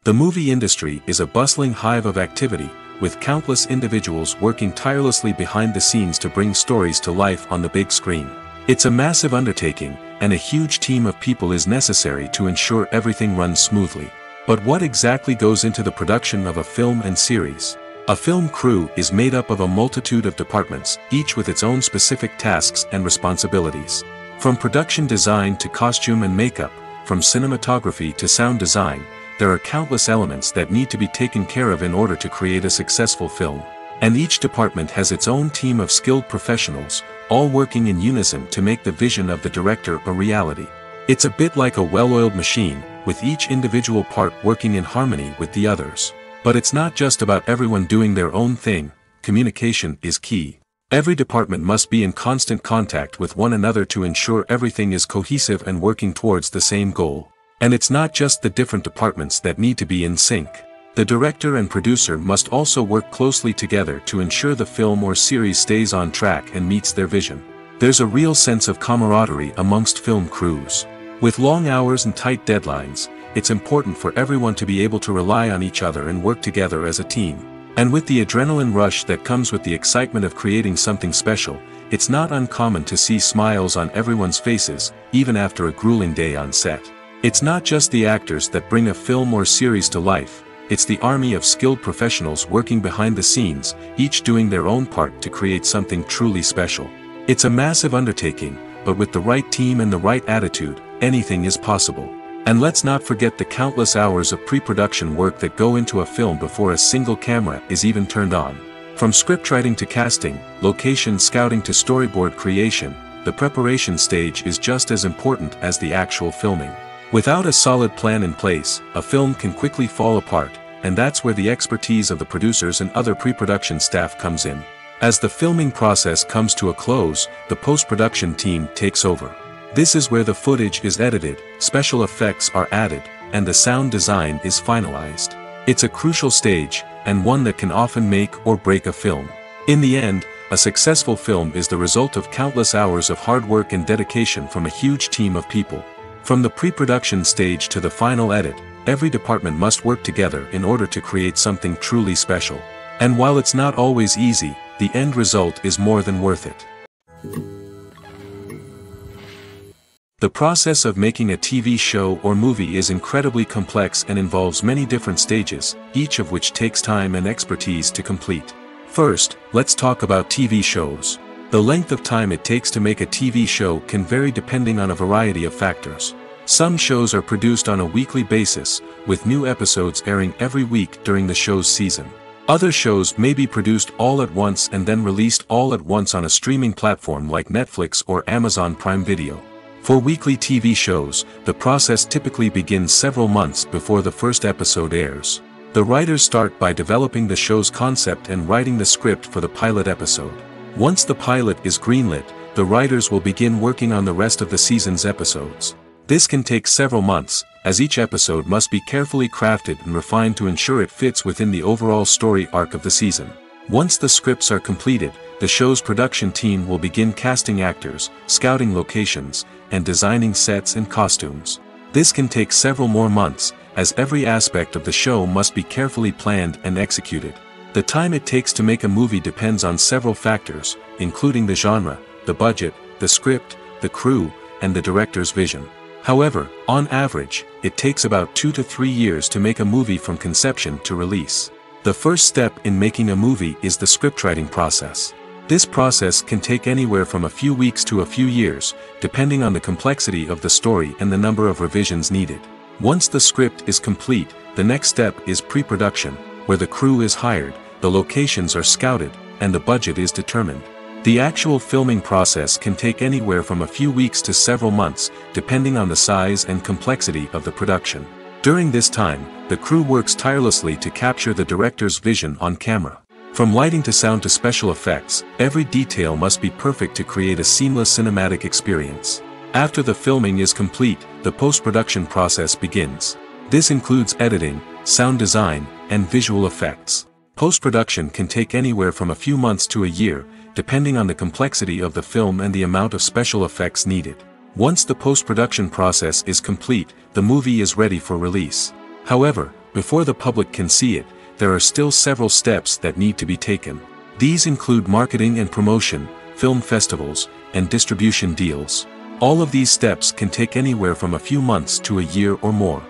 The movie industry is a bustling hive of activity, with countless individuals working tirelessly behind the scenes to bring stories to life on the big screen. It's a massive undertaking, and a huge team of people is necessary to ensure everything runs smoothly. But what exactly goes into the production of a film and series? A film crew is made up of a multitude of departments, each with its own specific tasks and responsibilities. From production design to costume and makeup, from cinematography to sound design, there are countless elements that need to be taken care of in order to create a successful film. And each department has its own team of skilled professionals, all working in unison to make the vision of the director a reality. It's a bit like a well-oiled machine, with each individual part working in harmony with the others. But it's not just about everyone doing their own thing. Communication is key. Every department must be in constant contact with one another to ensure everything is cohesive and working towards the same goal. And it's not just the different departments that need to be in sync. The director and producer must also work closely together to ensure the film or series stays on track and meets their vision. There's a real sense of camaraderie amongst film crews. With long hours and tight deadlines, it's important for everyone to be able to rely on each other and work together as a team. And with the adrenaline rush that comes with the excitement of creating something special, it's not uncommon to see smiles on everyone's faces, even after a grueling day on set. It's not just the actors that bring a film or series to life, it's the army of skilled professionals working behind the scenes, each doing their own part to create something truly special. It's a massive undertaking, but with the right team and the right attitude, anything is possible. And let's not forget the countless hours of pre-production work that go into a film before a single camera is even turned on. From scriptwriting to casting, location scouting to storyboard creation, the preparation stage is just as important as the actual filming. Without a solid plan in place, a film can quickly fall apart, and that's where the expertise of the producers and other pre-production staff comes in. As the filming process comes to a close, the post-production team takes over. This is where the footage is edited, special effects are added, and the sound design is finalized. It's a crucial stage, and one that can often make or break a film. In the end, a successful film is the result of countless hours of hard work and dedication from a huge team of people. From the pre-production stage to the final edit, every department must work together in order to create something truly special. And while it's not always easy, the end result is more than worth it. The process of making a TV show or movie is incredibly complex and involves many different stages, each of which takes time and expertise to complete. First, let's talk about TV shows. The length of time it takes to make a TV show can vary depending on a variety of factors. Some shows are produced on a weekly basis, with new episodes airing every week during the show's season. Other shows may be produced all at once and then released all at once on a streaming platform like Netflix or Amazon Prime Video. For weekly TV shows, the process typically begins several months before the first episode airs. The writers start by developing the show's concept and writing the script for the pilot episode. Once the pilot is greenlit, the writers will begin working on the rest of the season's episodes. This can take several months, as each episode must be carefully crafted and refined to ensure it fits within the overall story arc of the season. Once the scripts are completed, the show's production team will begin casting actors, scouting locations, and designing sets and costumes. This can take several more months, as every aspect of the show must be carefully planned and executed. The time it takes to make a movie depends on several factors, including the genre, the budget, the script, the crew, and the director's vision. However, on average, it takes about 2 to 3 years to make a movie from conception to release. The first step in making a movie is the scriptwriting process. This process can take anywhere from a few weeks to a few years, depending on the complexity of the story and the number of revisions needed. Once the script is complete, the next step is pre-production, where the crew is hired, the locations are scouted, and the budget is determined. The actual filming process can take anywhere from a few weeks to several months, depending on the size and complexity of the production. During this time, the crew works tirelessly to capture the director's vision on camera. From lighting to sound to special effects, every detail must be perfect to create a seamless cinematic experience. After the filming is complete, the post-production process begins. This includes editing, sound design, and visual effects. Post-production can take anywhere from a few months to a year, depending on the complexity of the film and the amount of special effects needed. Once the post-production process is complete, the movie is ready for release. However, before the public can see it, there are still several steps that need to be taken. These include marketing and promotion, film festivals, and distribution deals. All of these steps can take anywhere from a few months to a year or more.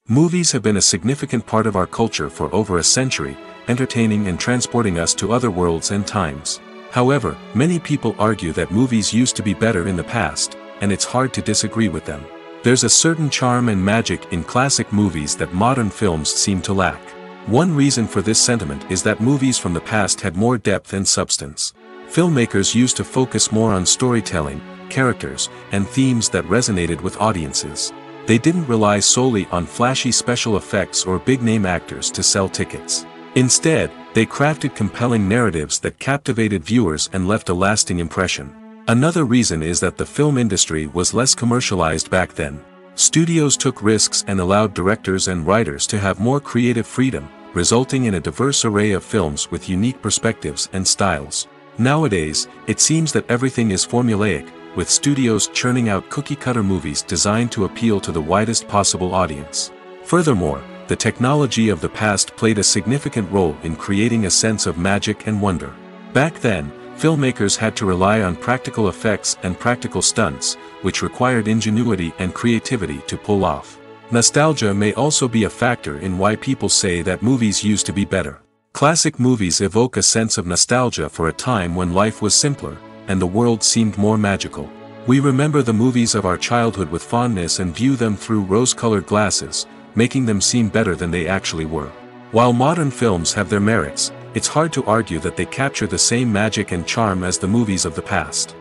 Movies have been a significant part of our culture for over a century, entertaining and transporting us to other worlds and times. However, many people argue that movies used to be better in the past, and it's hard to disagree with them. There's a certain charm and magic in classic movies that modern films seem to lack. One reason for this sentiment is that movies from the past had more depth and substance. Filmmakers used to focus more on storytelling, characters, and themes that resonated with audiences. They didn't rely solely on flashy special effects or big-name actors to sell tickets. Instead, they crafted compelling narratives that captivated viewers and left a lasting impression. Another reason is that the film industry was less commercialized back then. Studios took risks and allowed directors and writers to have more creative freedom, resulting in a diverse array of films with unique perspectives and styles. Nowadays, it seems that everything is formulaic, with studios churning out cookie-cutter movies designed to appeal to the widest possible audience. Furthermore, the technology of the past played a significant role in creating a sense of magic and wonder. Back then, filmmakers had to rely on practical effects and practical stunts, which required ingenuity and creativity to pull off. Nostalgia may also be a factor in why people say that movies used to be better. Classic movies evoke a sense of nostalgia for a time when life was simpler, and the world seemed more magical. We remember the movies of our childhood with fondness and view them through rose-colored glasses, making them seem better than they actually were. While modern films have their merits, it's hard to argue that they capture the same magic and charm as the movies of the past.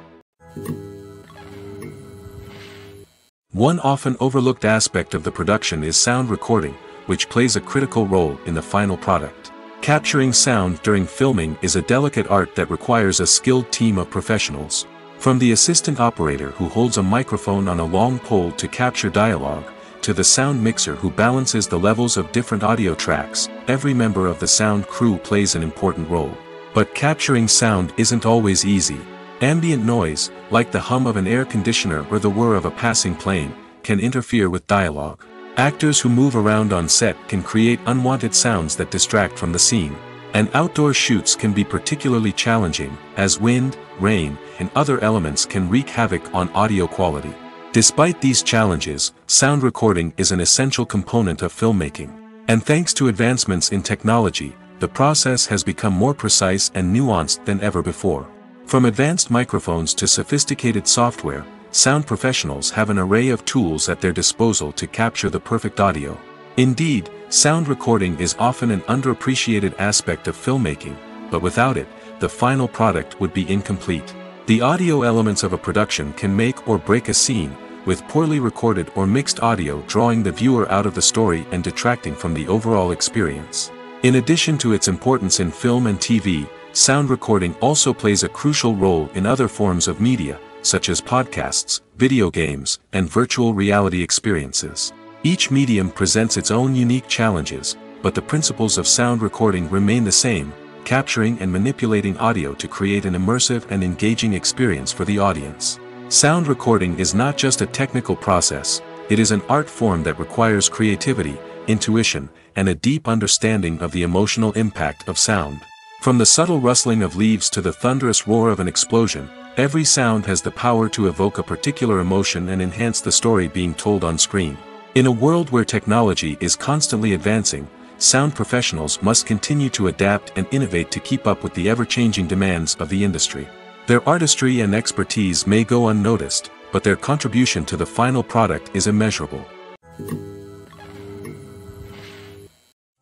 One often overlooked aspect of the production is sound recording, which plays a critical role in the final product. Capturing sound during filming is a delicate art that requires a skilled team of professionals. From the assistant operator who holds a microphone on a long pole to capture dialogue, to the sound mixer who balances the levels of different audio tracks, every member of the sound crew plays an important role. But capturing sound isn't always easy. Ambient noise, like the hum of an air conditioner or the whir of a passing plane, can interfere with dialogue. Actors who move around on set can create unwanted sounds that distract from the scene. And outdoor shoots can be particularly challenging, as wind, rain, and other elements can wreak havoc on audio quality. Despite these challenges, sound recording is an essential component of filmmaking. And thanks to advancements in technology, the process has become more precise and nuanced than ever before. From advanced microphones to sophisticated software, sound professionals have an array of tools at their disposal to capture the perfect audio. Indeed, sound recording is often an underappreciated aspect of filmmaking, but without it, the final product would be incomplete. The audio elements of a production can make or break a scene, with poorly recorded or mixed audio drawing the viewer out of the story and detracting from the overall experience. In addition to its importance in film and TV, sound recording also plays a crucial role in other forms of media, such as podcasts, video games, and virtual reality experiences. Each medium presents its own unique challenges, but the principles of sound recording remain the same, capturing and manipulating audio to create an immersive and engaging experience for the audience. Sound recording is not just a technical process, it is an art form that requires creativity, intuition, and a deep understanding of the emotional impact of sound. From the subtle rustling of leaves to the thunderous roar of an explosion, every sound has the power to evoke a particular emotion and enhance the story being told on screen. In a world where technology is constantly advancing, sound professionals must continue to adapt and innovate to keep up with the ever-changing demands of the industry. Their artistry and expertise may go unnoticed, but their contribution to the final product is immeasurable.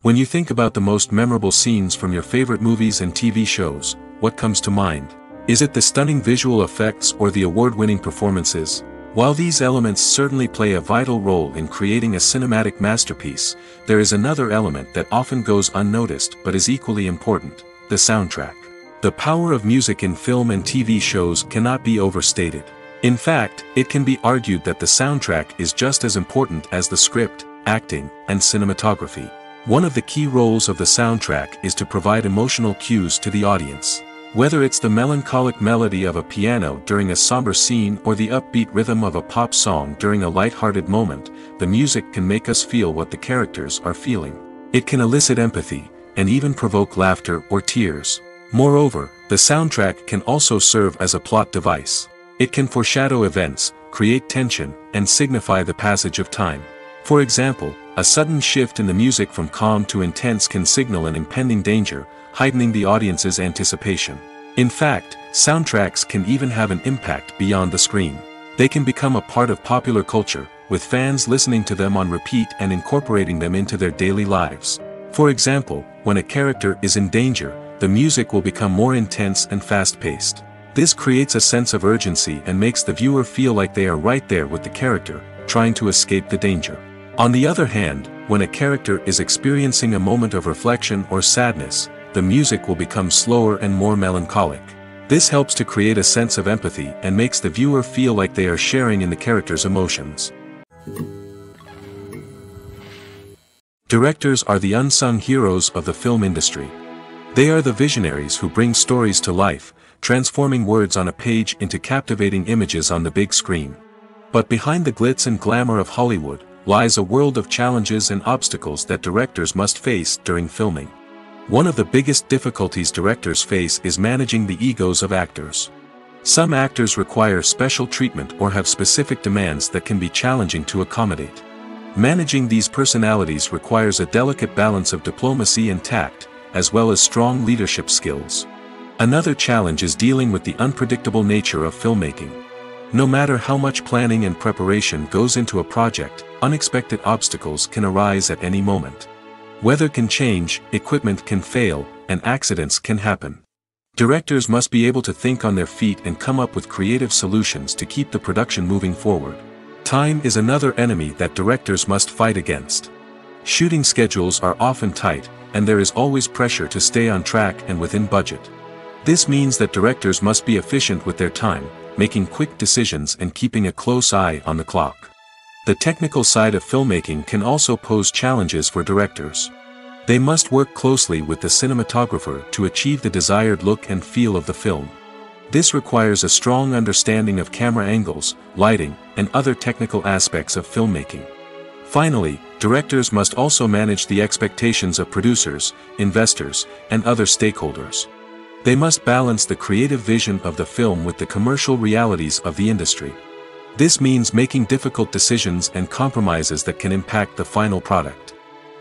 When you think about the most memorable scenes from your favorite movies and TV shows, what comes to mind? Is it the stunning visual effects or the award-winning performances? While these elements certainly play a vital role in creating a cinematic masterpiece, there is another element that often goes unnoticed but is equally important: the soundtrack. The power of music in film and TV shows cannot be overstated. In fact, it can be argued that the soundtrack is just as important as the script, acting, and cinematography. One of the key roles of the soundtrack is to provide emotional cues to the audience. Whether it's the melancholic melody of a piano during a somber scene or the upbeat rhythm of a pop song during a light-hearted moment, the music can make us feel what the characters are feeling. It can elicit empathy, and even provoke laughter or tears. Moreover, the soundtrack can also serve as a plot device. It can foreshadow events, create tension, and signify the passage of time. For example, a sudden shift in the music from calm to intense can signal an impending danger, heightening the audience's anticipation. In fact, soundtracks can even have an impact beyond the screen. They can become a part of popular culture, with fans listening to them on repeat and incorporating them into their daily lives. For example, when a character is in danger, the music will become more intense and fast-paced. This creates a sense of urgency and makes the viewer feel like they are right there with the character, trying to escape the danger. On the other hand, when a character is experiencing a moment of reflection or sadness, the music will become slower and more melancholic. This helps to create a sense of empathy and makes the viewer feel like they are sharing in the character's emotions. Directors are the unsung heroes of the film industry. They are the visionaries who bring stories to life, transforming words on a page into captivating images on the big screen. But behind the glitz and glamour of Hollywood, lies a world of challenges and obstacles that directors must face during filming. One of the biggest difficulties directors face is managing the egos of actors. Some actors require special treatment or have specific demands that can be challenging to accommodate. Managing these personalities requires a delicate balance of diplomacy and tact, as well as strong leadership skills. Another challenge is dealing with the unpredictable nature of filmmaking. No matter how much planning and preparation goes into a project, unexpected obstacles can arise at any moment. Weather can change, equipment can fail, and accidents can happen. Directors must be able to think on their feet and come up with creative solutions to keep the production moving forward. Time is another enemy that directors must fight against. Shooting schedules are often tight, and there is always pressure to stay on track and within budget. This means that directors must be efficient with their time, making quick decisions and keeping a close eye on the clock. The technical side of filmmaking can also pose challenges for directors. They must work closely with the cinematographer to achieve the desired look and feel of the film. This requires a strong understanding of camera angles, lighting, and other technical aspects of filmmaking. Finally, directors must also manage the expectations of producers, investors, and other stakeholders. They must balance the creative vision of the film with the commercial realities of the industry. This means making difficult decisions and compromises that can impact the final product.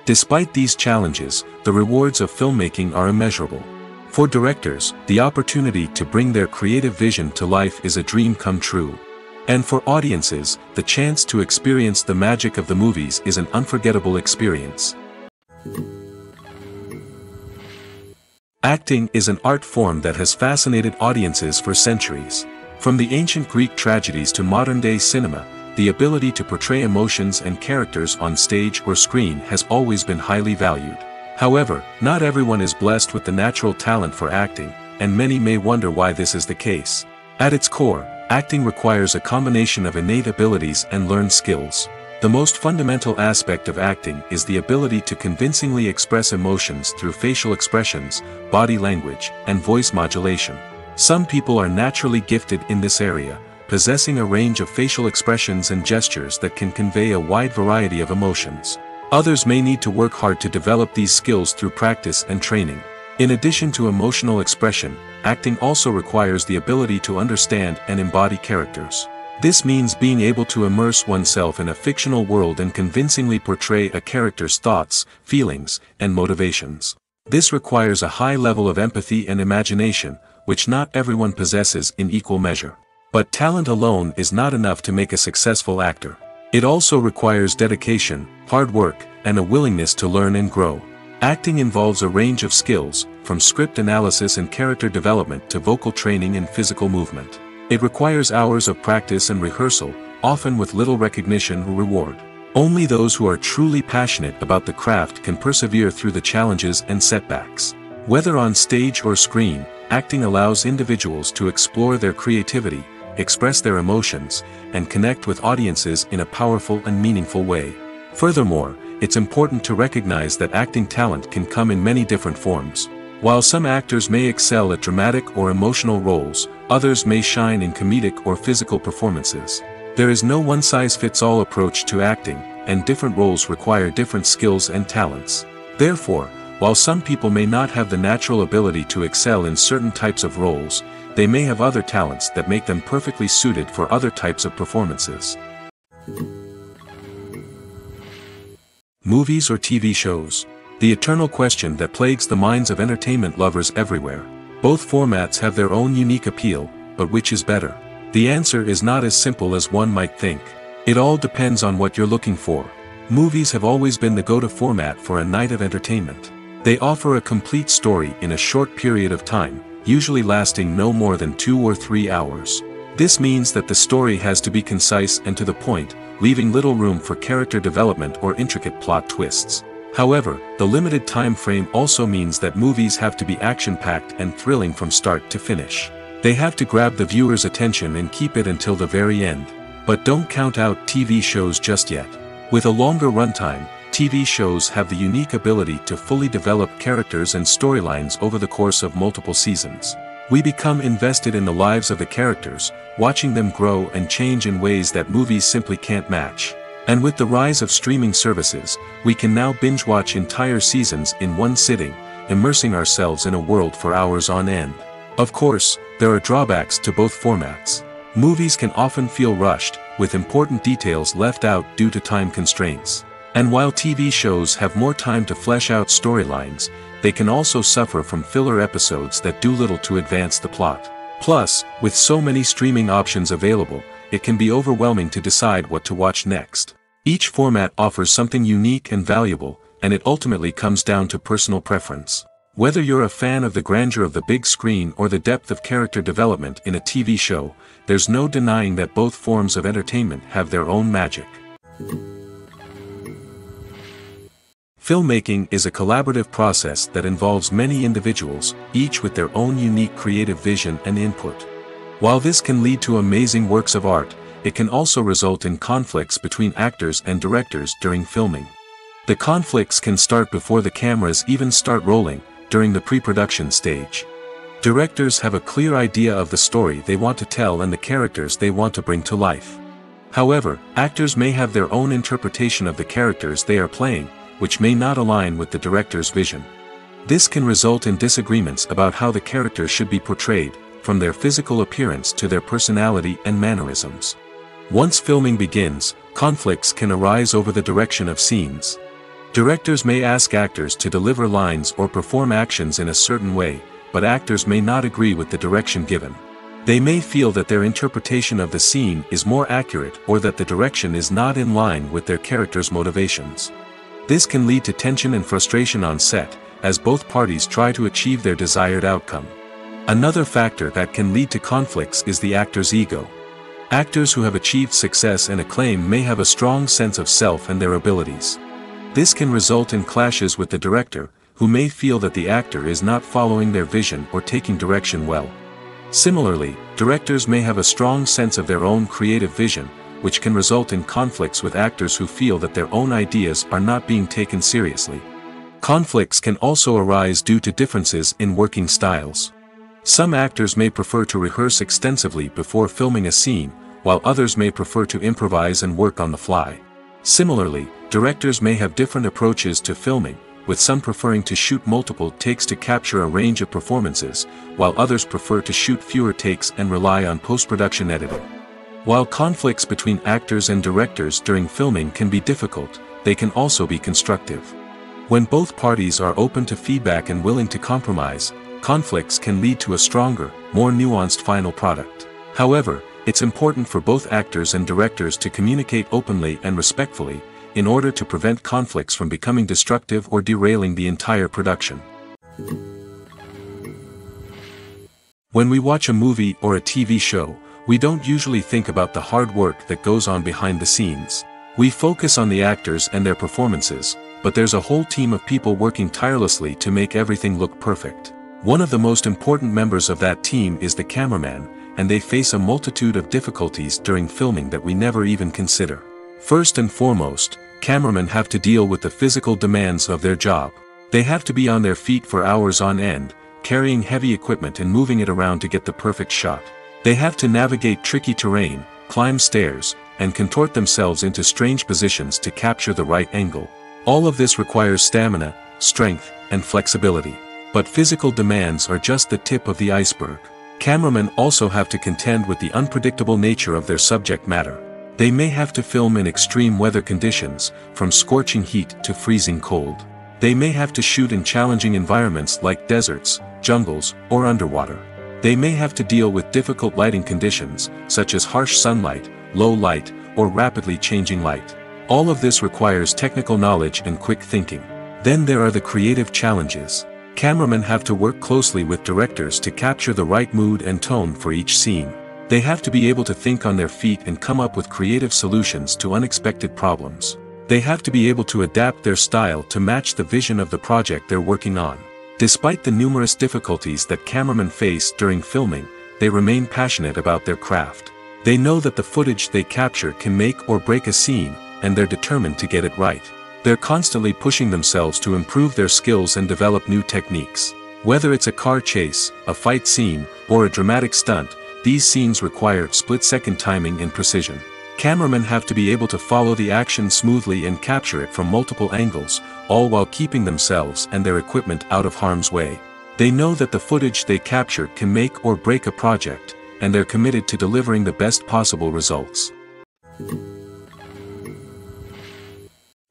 Despite these challenges, the rewards of filmmaking are immeasurable. For directors, the opportunity to bring their creative vision to life is a dream come true. And for audiences, the chance to experience the magic of the movies is an unforgettable experience. Acting is an art form that has fascinated audiences for centuries. From the ancient Greek tragedies to modern-day cinema, the ability to portray emotions and characters on stage or screen has always been highly valued. However, not everyone is blessed with the natural talent for acting, and many may wonder why this is the case. At its core, acting requires a combination of innate abilities and learned skills. The most fundamental aspect of acting is the ability to convincingly express emotions through facial expressions, body language, and voice modulation. Some people are naturally gifted in this area, possessing a range of facial expressions and gestures that can convey a wide variety of emotions. Others may need to work hard to develop these skills through practice and training. In addition to emotional expression, acting also requires the ability to understand and embody characters. This means being able to immerse oneself in a fictional world and convincingly portray a character's thoughts, feelings, and motivations. This requires a high level of empathy and imagination, which not everyone possesses in equal measure. But talent alone is not enough to make a successful actor. It also requires dedication, hard work, and a willingness to learn and grow. Acting involves a range of skills, from script analysis and character development to vocal training and physical movement. It requires hours of practice and rehearsal, often with little recognition or reward. Only those who are truly passionate about the craft can persevere through the challenges and setbacks. Whether on stage or screen, acting allows individuals to explore their creativity, express their emotions, and connect with audiences in a powerful and meaningful way. Furthermore, it's important to recognize that acting talent can come in many different forms. While some actors may excel at dramatic or emotional roles, others may shine in comedic or physical performances. There is no one-size-fits-all approach to acting, and different roles require different skills and talents. Therefore, while some people may not have the natural ability to excel in certain types of roles, they may have other talents that make them perfectly suited for other types of performances. Movies or TV shows? The eternal question that plagues the minds of entertainment lovers everywhere. Both formats have their own unique appeal, but which is better? The answer is not as simple as one might think. It all depends on what you're looking for. Movies have always been the go-to format for a night of entertainment. They offer a complete story in a short period of time, usually lasting no more than 2 or 3 hours. This means that the story has to be concise and to the point, leaving little room for character development or intricate plot twists. However, the limited time frame also means that movies have to be action-packed and thrilling from start to finish. They have to grab the viewer's attention and keep it until the very end. But don't count out TV shows just yet. With a longer runtime, TV shows have the unique ability to fully develop characters and storylines over the course of multiple seasons. We become invested in the lives of the characters, watching them grow and change in ways that movies simply can't match. And with the rise of streaming services, we can now binge-watch entire seasons in one sitting, immersing ourselves in a world for hours on end. Of course, there are drawbacks to both formats. Movies can often feel rushed, with important details left out due to time constraints. And while TV shows have more time to flesh out storylines, they can also suffer from filler episodes that do little to advance the plot. Plus, with so many streaming options available, it can be overwhelming to decide what to watch next. Each format offers something unique and valuable, and it ultimately comes down to personal preference. Whether you're a fan of the grandeur of the big screen or the depth of character development in a TV show, there's no denying that both forms of entertainment have their own magic. Filmmaking is a collaborative process that involves many individuals, each with their own unique creative vision and input. While this can lead to amazing works of art, it can also result in conflicts between actors and directors during filming. The conflicts can start before the cameras even start rolling, during the pre-production stage. Directors have a clear idea of the story they want to tell and the characters they want to bring to life. However, actors may have their own interpretation of the characters they are playing, which may not align with the director's vision. This can result in disagreements about how the characters should be portrayed, from their physical appearance to their personality and mannerisms. Once filming begins, conflicts can arise over the direction of scenes. Directors may ask actors to deliver lines or perform actions in a certain way, but actors may not agree with the direction given. They may feel that their interpretation of the scene is more accurate or that the direction is not in line with their character's motivations. This can lead to tension and frustration on set, as both parties try to achieve their desired outcome. Another factor that can lead to conflicts is the actor's ego. Actors who have achieved success and acclaim may have a strong sense of self and their abilities. This can result in clashes with the director, who may feel that the actor is not following their vision or taking direction well. Similarly, directors may have a strong sense of their own creative vision, which can result in conflicts with actors who feel that their own ideas are not being taken seriously. Conflicts can also arise due to differences in working styles. Some actors may prefer to rehearse extensively before filming a scene, while others may prefer to improvise and work on the fly. Similarly, directors may have different approaches to filming, with some preferring to shoot multiple takes to capture a range of performances, while others prefer to shoot fewer takes and rely on post-production editing. While conflicts between actors and directors during filming can be difficult, they can also be constructive. When both parties are open to feedback and willing to compromise, conflicts can lead to a stronger, more nuanced final product. However, it's important for both actors and directors to communicate openly and respectfully, in order to prevent conflicts from becoming destructive or derailing the entire production. When we watch a movie or a TV show, we don't usually think about the hard work that goes on behind the scenes. We focus on the actors and their performances, but there's a whole team of people working tirelessly to make everything look perfect. One of the most important members of that team is the cameraman, and they face a multitude of difficulties during filming that we never even consider. First and foremost, cameramen have to deal with the physical demands of their job. They have to be on their feet for hours on end, carrying heavy equipment and moving it around to get the perfect shot. They have to navigate tricky terrain, climb stairs, and contort themselves into strange positions to capture the right angle. All of this requires stamina, strength, and flexibility. But physical demands are just the tip of the iceberg. Cameramen also have to contend with the unpredictable nature of their subject matter. They may have to film in extreme weather conditions, from scorching heat to freezing cold. They may have to shoot in challenging environments like deserts, jungles, or underwater. They may have to deal with difficult lighting conditions, such as harsh sunlight, low light, or rapidly changing light. All of this requires technical knowledge and quick thinking. Then there are the creative challenges. Cameramen have to work closely with directors to capture the right mood and tone for each scene. They have to be able to think on their feet and come up with creative solutions to unexpected problems. They have to be able to adapt their style to match the vision of the project they're working on. Despite the numerous difficulties that cameramen face during filming, they remain passionate about their craft. They know that the footage they capture can make or break a scene, and they're determined to get it right. They're constantly pushing themselves to improve their skills and develop new techniques. Whether it's a car chase, a fight scene, or a dramatic stunt, these scenes require split-second timing and precision. Cameramen have to be able to follow the action smoothly and capture it from multiple angles, all while keeping themselves and their equipment out of harm's way. They know that the footage they capture can make or break a project, and they're committed to delivering the best possible results.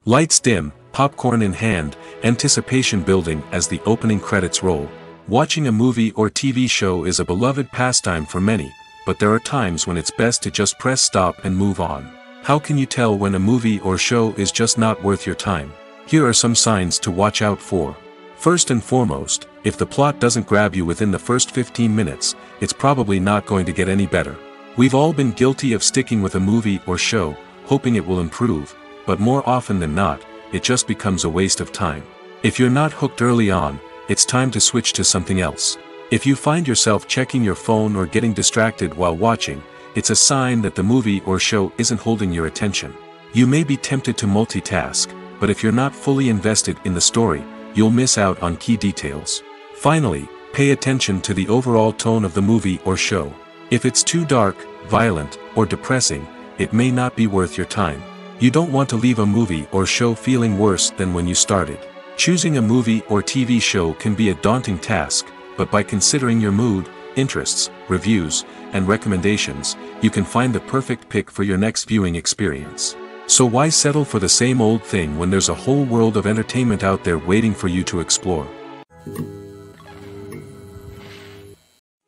Lights dim, popcorn in hand, anticipation building as the opening credits roll. Watching a movie or TV show is a beloved pastime for many, but there are times when it's best to just press stop and move on. How can you tell when a movie or show is just not worth your time? Here are some signs to watch out for. First and foremost, if the plot doesn't grab you within the first 15 minutes, it's probably not going to get any better. We've all been guilty of sticking with a movie or show, hoping it will improve, but more often than not, it just becomes a waste of time. If you're not hooked early on, it's time to switch to something else. If you find yourself checking your phone or getting distracted while watching, it's a sign that the movie or show isn't holding your attention. You may be tempted to multitask, but if you're not fully invested in the story, you'll miss out on key details. Finally, pay attention to the overall tone of the movie or show. If it's too dark, violent, or depressing, it may not be worth your time. You don't want to leave a movie or show feeling worse than when you started. Choosing a movie or TV show can be a daunting task, but by considering your mood, interests, reviews, and recommendations, you can find the perfect pick for your next viewing experience. So why settle for the same old thing when there's a whole world of entertainment out there waiting for you to explore?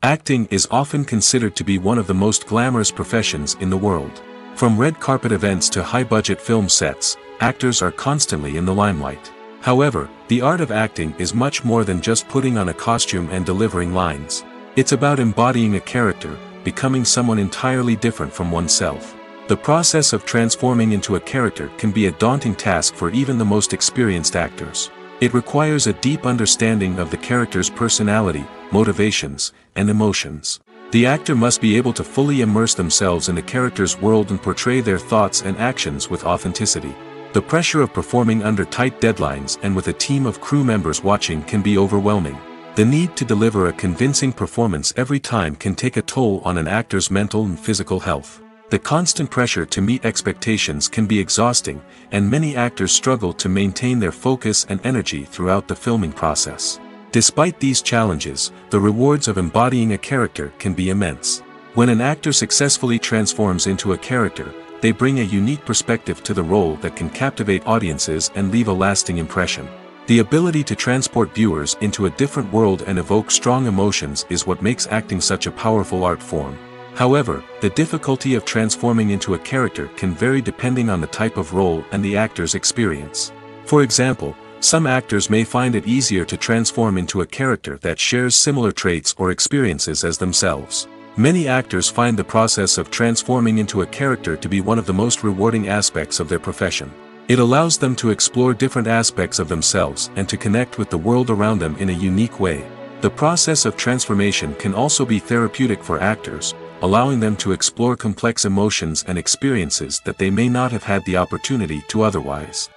Acting is often considered to be one of the most glamorous professions in the world. From red carpet events to high-budget film sets, actors are constantly in the limelight. However, the art of acting is much more than just putting on a costume and delivering lines. It's about embodying a character, becoming someone entirely different from oneself. The process of transforming into a character can be a daunting task for even the most experienced actors. It requires a deep understanding of the character's personality, motivations, and emotions. The actor must be able to fully immerse themselves in the character's world and portray their thoughts and actions with authenticity. The pressure of performing under tight deadlines and with a team of crew members watching can be overwhelming. The need to deliver a convincing performance every time can take a toll on an actor's mental and physical health. The constant pressure to meet expectations can be exhausting, and many actors struggle to maintain their focus and energy throughout the filming process. Despite these challenges, the rewards of embodying a character can be immense. When an actor successfully transforms into a character, they bring a unique perspective to the role that can captivate audiences and leave a lasting impression. The ability to transport viewers into a different world and evoke strong emotions is what makes acting such a powerful art form. However, the difficulty of transforming into a character can vary depending on the type of role and the actor's experience. For example, some actors may find it easier to transform into a character that shares similar traits or experiences as themselves. Many actors find the process of transforming into a character to be one of the most rewarding aspects of their profession. It allows them to explore different aspects of themselves and to connect with the world around them in a unique way. The process of transformation can also be therapeutic for actors, allowing them to explore complex emotions and experiences that they may not have had the opportunity to otherwise.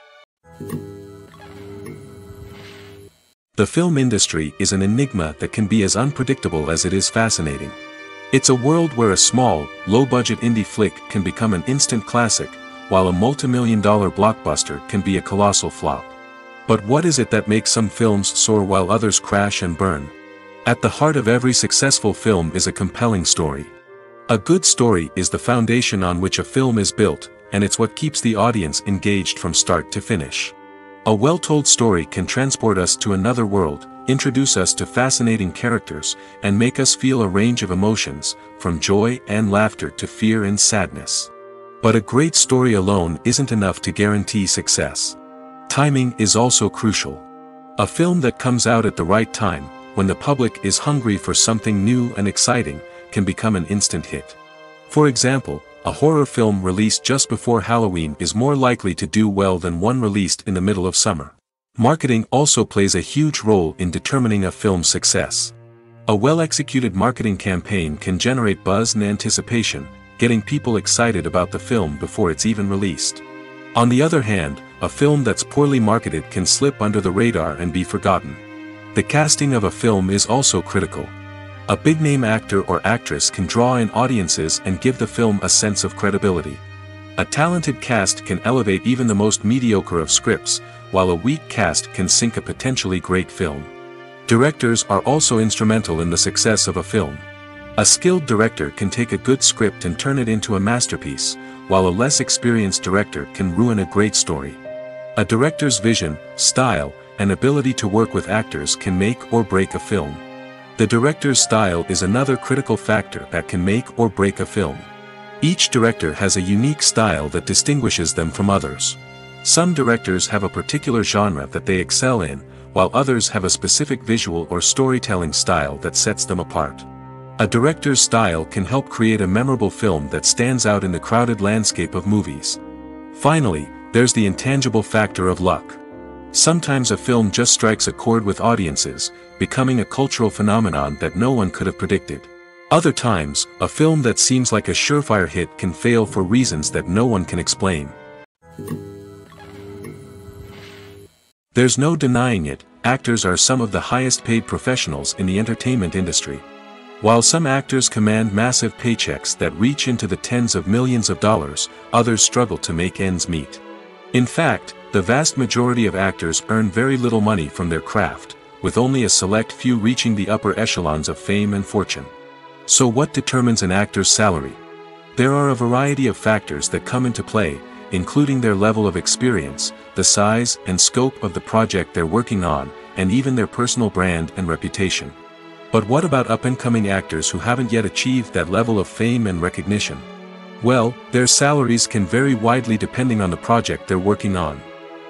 The film industry is an enigma that can be as unpredictable as it is fascinating. It's a world where a small, low-budget indie flick can become an instant classic, while a multi-million-dollar blockbuster can be a colossal flop. But what is it that makes some films soar while others crash and burn? At the heart of every successful film is a compelling story. A good story is the foundation on which a film is built, and it's what keeps the audience engaged from start to finish. A well-told story can transport us to another world, introduce us to fascinating characters, and make us feel a range of emotions, from joy and laughter to fear and sadness. But a great story alone isn't enough to guarantee success. Timing is also crucial. A film that comes out at the right time, when the public is hungry for something new and exciting, can become an instant hit. For example, a horror film released just before Halloween is more likely to do well than one released in the middle of summer. Marketing also plays a huge role in determining a film's success. A well-executed marketing campaign can generate buzz and anticipation, getting people excited about the film before it's even released. On the other hand, a film that's poorly marketed can slip under the radar and be forgotten. The casting of a film is also critical. A big-name actor or actress can draw in audiences and give the film a sense of credibility. A talented cast can elevate even the most mediocre of scripts, while a weak cast can sink a potentially great film. Directors are also instrumental in the success of a film. A skilled director can take a good script and turn it into a masterpiece, while a less experienced director can ruin a great story. A director's vision, style, and ability to work with actors can make or break a film. The director's style is another critical factor that can make or break a film. Each director has a unique style that distinguishes them from others. Some directors have a particular genre that they excel in, while others have a specific visual or storytelling style that sets them apart. A director's style can help create a memorable film that stands out in the crowded landscape of movies. Finally, there's the intangible factor of luck. Sometimes a film just strikes a chord with audiences, becoming a cultural phenomenon that no one could have predicted. Other times, a film that seems like a surefire hit can fail for reasons that no one can explain. There's no denying it, actors are some of the highest paid professionals in the entertainment industry. While some actors command massive paychecks that reach into the tens of millions of dollars, others struggle to make ends meet. In fact, the vast majority of actors earn very little money from their craft, with only a select few reaching the upper echelons of fame and fortune. So what determines an actor's salary? There are a variety of factors that come into play, including their level of experience, the size and scope of the project they're working on, and even their personal brand and reputation. But what about up-and-coming actors who haven't yet achieved that level of fame and recognition? Well, their salaries can vary widely depending on the project they're working on.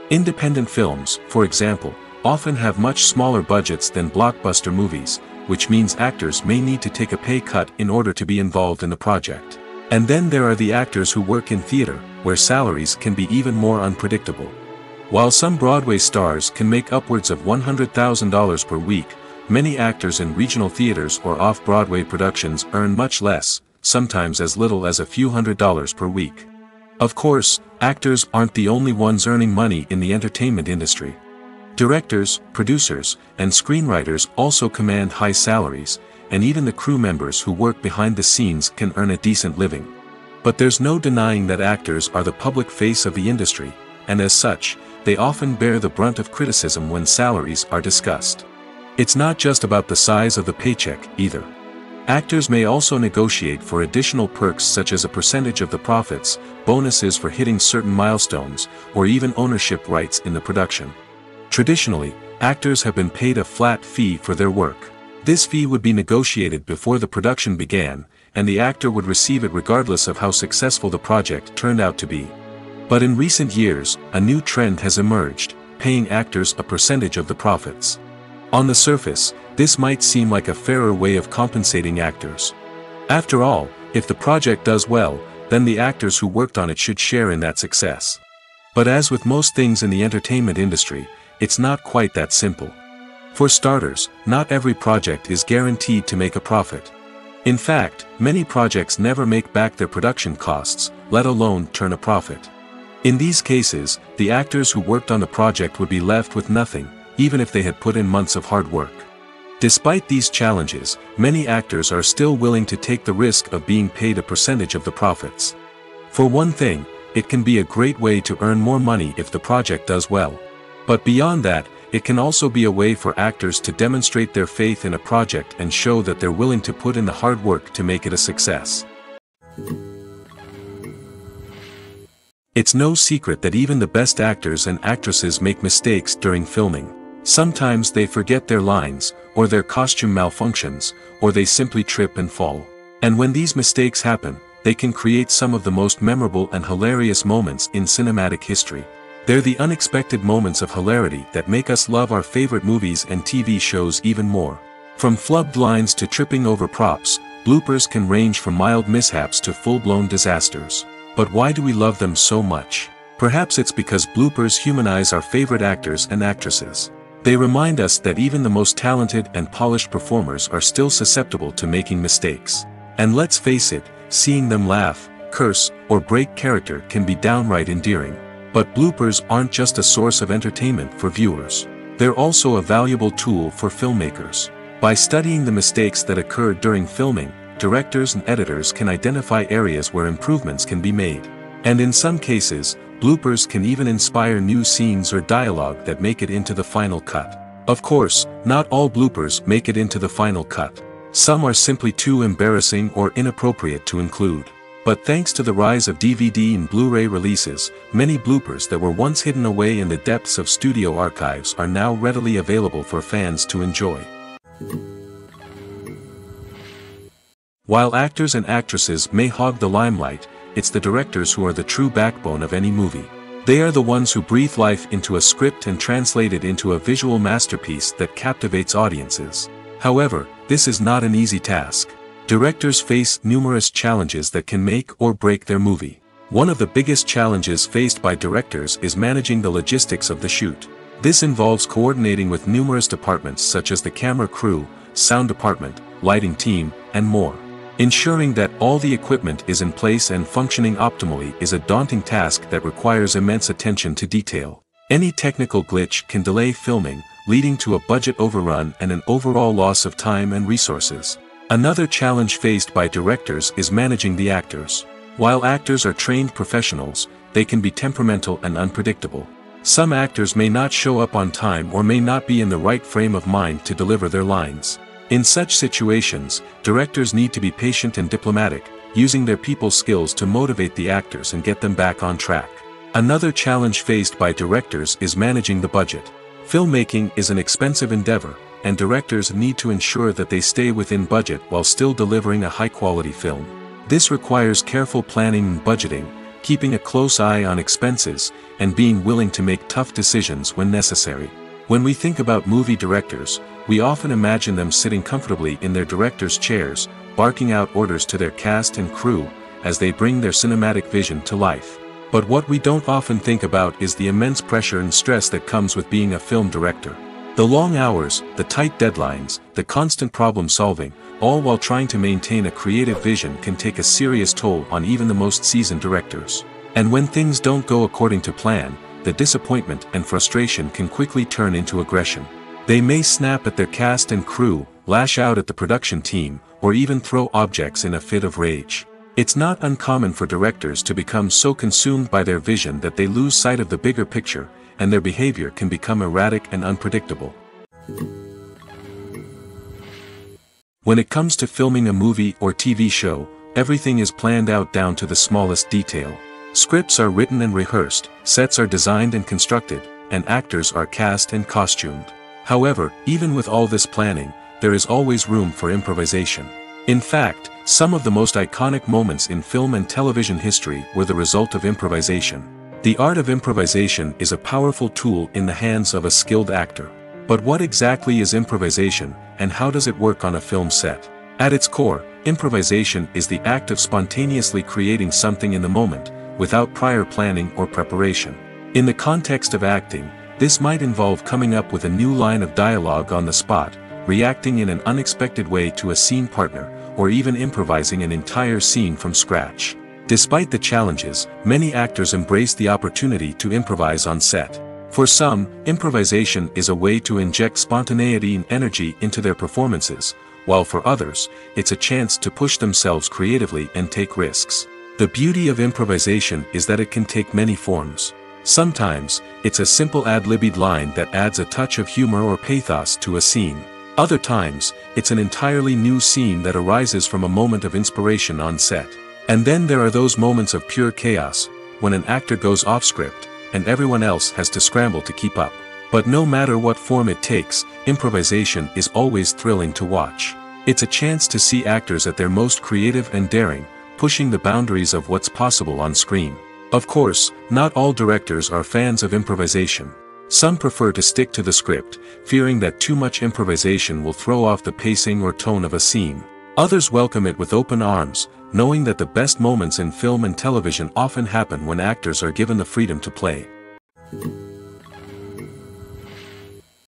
Independent films, for example, often have much smaller budgets than blockbuster movies, which means actors may need to take a pay cut in order to be involved in the project. And then there are the actors who work in theater, where salaries can be even more unpredictable. While some Broadway stars can make upwards of $100,000 per week, many actors in regional theaters or off-Broadway productions earn much less, sometimes as little as a few $100s per week. Of course, actors aren't the only ones earning money in the entertainment industry. Directors, producers, and screenwriters also command high salaries, and even the crew members who work behind the scenes can earn a decent living. But there's no denying that actors are the public face of the industry, and as such, they often bear the brunt of criticism when salaries are discussed. It's not just about the size of the paycheck, either. Actors may also negotiate for additional perks such as a percentage of the profits, bonuses for hitting certain milestones, or even ownership rights in the production. Traditionally, actors have been paid a flat fee for their work. This fee would be negotiated before the production began, and the actor would receive it regardless of how successful the project turned out to be. But in recent years, a new trend has emerged, paying actors a percentage of the profits. On the surface, this might seem like a fairer way of compensating actors. After all, if the project does well, then the actors who worked on it should share in that success. But as with most things in the entertainment industry, it's not quite that simple. For starters, not every project is guaranteed to make a profit. In fact, many projects never make back their production costs, let alone turn a profit. In these cases, the actors who worked on the project would be left with nothing, even if they had put in months of hard work. Despite these challenges, many actors are still willing to take the risk of being paid a percentage of the profits. For one thing, it can be a great way to earn more money if the project does well. But beyond that, it can also be a way for actors to demonstrate their faith in a project and show that they're willing to put in the hard work to make it a success. It's no secret that even the best actors and actresses make mistakes during filming. Sometimes they forget their lines, or their costume malfunctions, or they simply trip and fall. And when these mistakes happen, they can create some of the most memorable and hilarious moments in cinematic history. They're the unexpected moments of hilarity that make us love our favorite movies and TV shows even more. From flubbed lines to tripping over props, bloopers can range from mild mishaps to full-blown disasters. But why do we love them so much? Perhaps it's because bloopers humanize our favorite actors and actresses. They remind us that even the most talented and polished performers are still susceptible to making mistakes. And let's face it, seeing them laugh, curse, or break character can be downright endearing. But bloopers aren't just a source of entertainment for viewers. They're also a valuable tool for filmmakers. By studying the mistakes that occurred during filming, directors and editors can identify areas where improvements can be made. And in some cases, bloopers can even inspire new scenes or dialogue that make it into the final cut. Of course, not all bloopers make it into the final cut. Some are simply too embarrassing or inappropriate to include. But thanks to the rise of DVD and Blu-ray releases, many bloopers that were once hidden away in the depths of studio archives are now readily available for fans to enjoy. While actors and actresses may hog the limelight, it's the directors who are the true backbone of any movie. They are the ones who breathe life into a script and translate it into a visual masterpiece that captivates audiences. However, this is not an easy task. Directors face numerous challenges that can make or break their movie. One of the biggest challenges faced by directors is managing the logistics of the shoot. This involves coordinating with numerous departments such as the camera crew, sound department, lighting team, and more. Ensuring that all the equipment is in place and functioning optimally is a daunting task that requires immense attention to detail. Any technical glitch can delay filming, leading to a budget overrun and an overall loss of time and resources. Another challenge faced by directors is managing the actors. While actors are trained professionals, they can be temperamental and unpredictable. Some actors may not show up on time or may not be in the right frame of mind to deliver their lines. In such situations, directors need to be patient and diplomatic, using their people skills to motivate the actors and get them back on track. Another challenge faced by directors is managing the budget. Filmmaking is an expensive endeavor, and directors need to ensure that they stay within budget while still delivering a high-quality film. This requires careful planning and budgeting, keeping a close eye on expenses, and being willing to make tough decisions when necessary. When we think about movie directors, we often imagine them sitting comfortably in their director's chairs, barking out orders to their cast and crew, as they bring their cinematic vision to life. But what we don't often think about is the immense pressure and stress that comes with being a film director. The long hours, the tight deadlines, the constant problem solving, all while trying to maintain a creative vision can take a serious toll on even the most seasoned directors. And when things don't go according to plan, the disappointment and frustration can quickly turn into aggression. They may snap at their cast and crew, lash out at the production team, or even throw objects in a fit of rage. It's not uncommon for directors to become so consumed by their vision that they lose sight of the bigger picture, and their behavior can become erratic and unpredictable. When it comes to filming a movie or TV show, everything is planned out down to the smallest detail. Scripts are written and rehearsed, sets are designed and constructed, and actors are cast and costumed. However, even with all this planning, there is always room for improvisation. In fact, some of the most iconic moments in film and television history were the result of improvisation. The art of improvisation is a powerful tool in the hands of a skilled actor. But what exactly is improvisation, and how does it work on a film set? At its core, improvisation is the act of spontaneously creating something in the moment, without prior planning or preparation. In the context of acting, this might involve coming up with a new line of dialogue on the spot, reacting in an unexpected way to a scene partner, or even improvising an entire scene from scratch. Despite the challenges, many actors embrace the opportunity to improvise on set. For some, improvisation is a way to inject spontaneity and energy into their performances, while for others, it's a chance to push themselves creatively and take risks. The beauty of improvisation is that it can take many forms. Sometimes, it's a simple ad-libbed line that adds a touch of humor or pathos to a scene. Other times, it's an entirely new scene that arises from a moment of inspiration on set. And then there are those moments of pure chaos, when an actor goes off script, and everyone else has to scramble to keep up. But no matter what form it takes, improvisation is always thrilling to watch. It's a chance to see actors at their most creative and daring, pushing the boundaries of what's possible on screen. Of course, not all directors are fans of improvisation. Some prefer to stick to the script, fearing that too much improvisation will throw off the pacing or tone of a scene. Others welcome it with open arms, knowing that the best moments in film and television often happen when actors are given the freedom to play.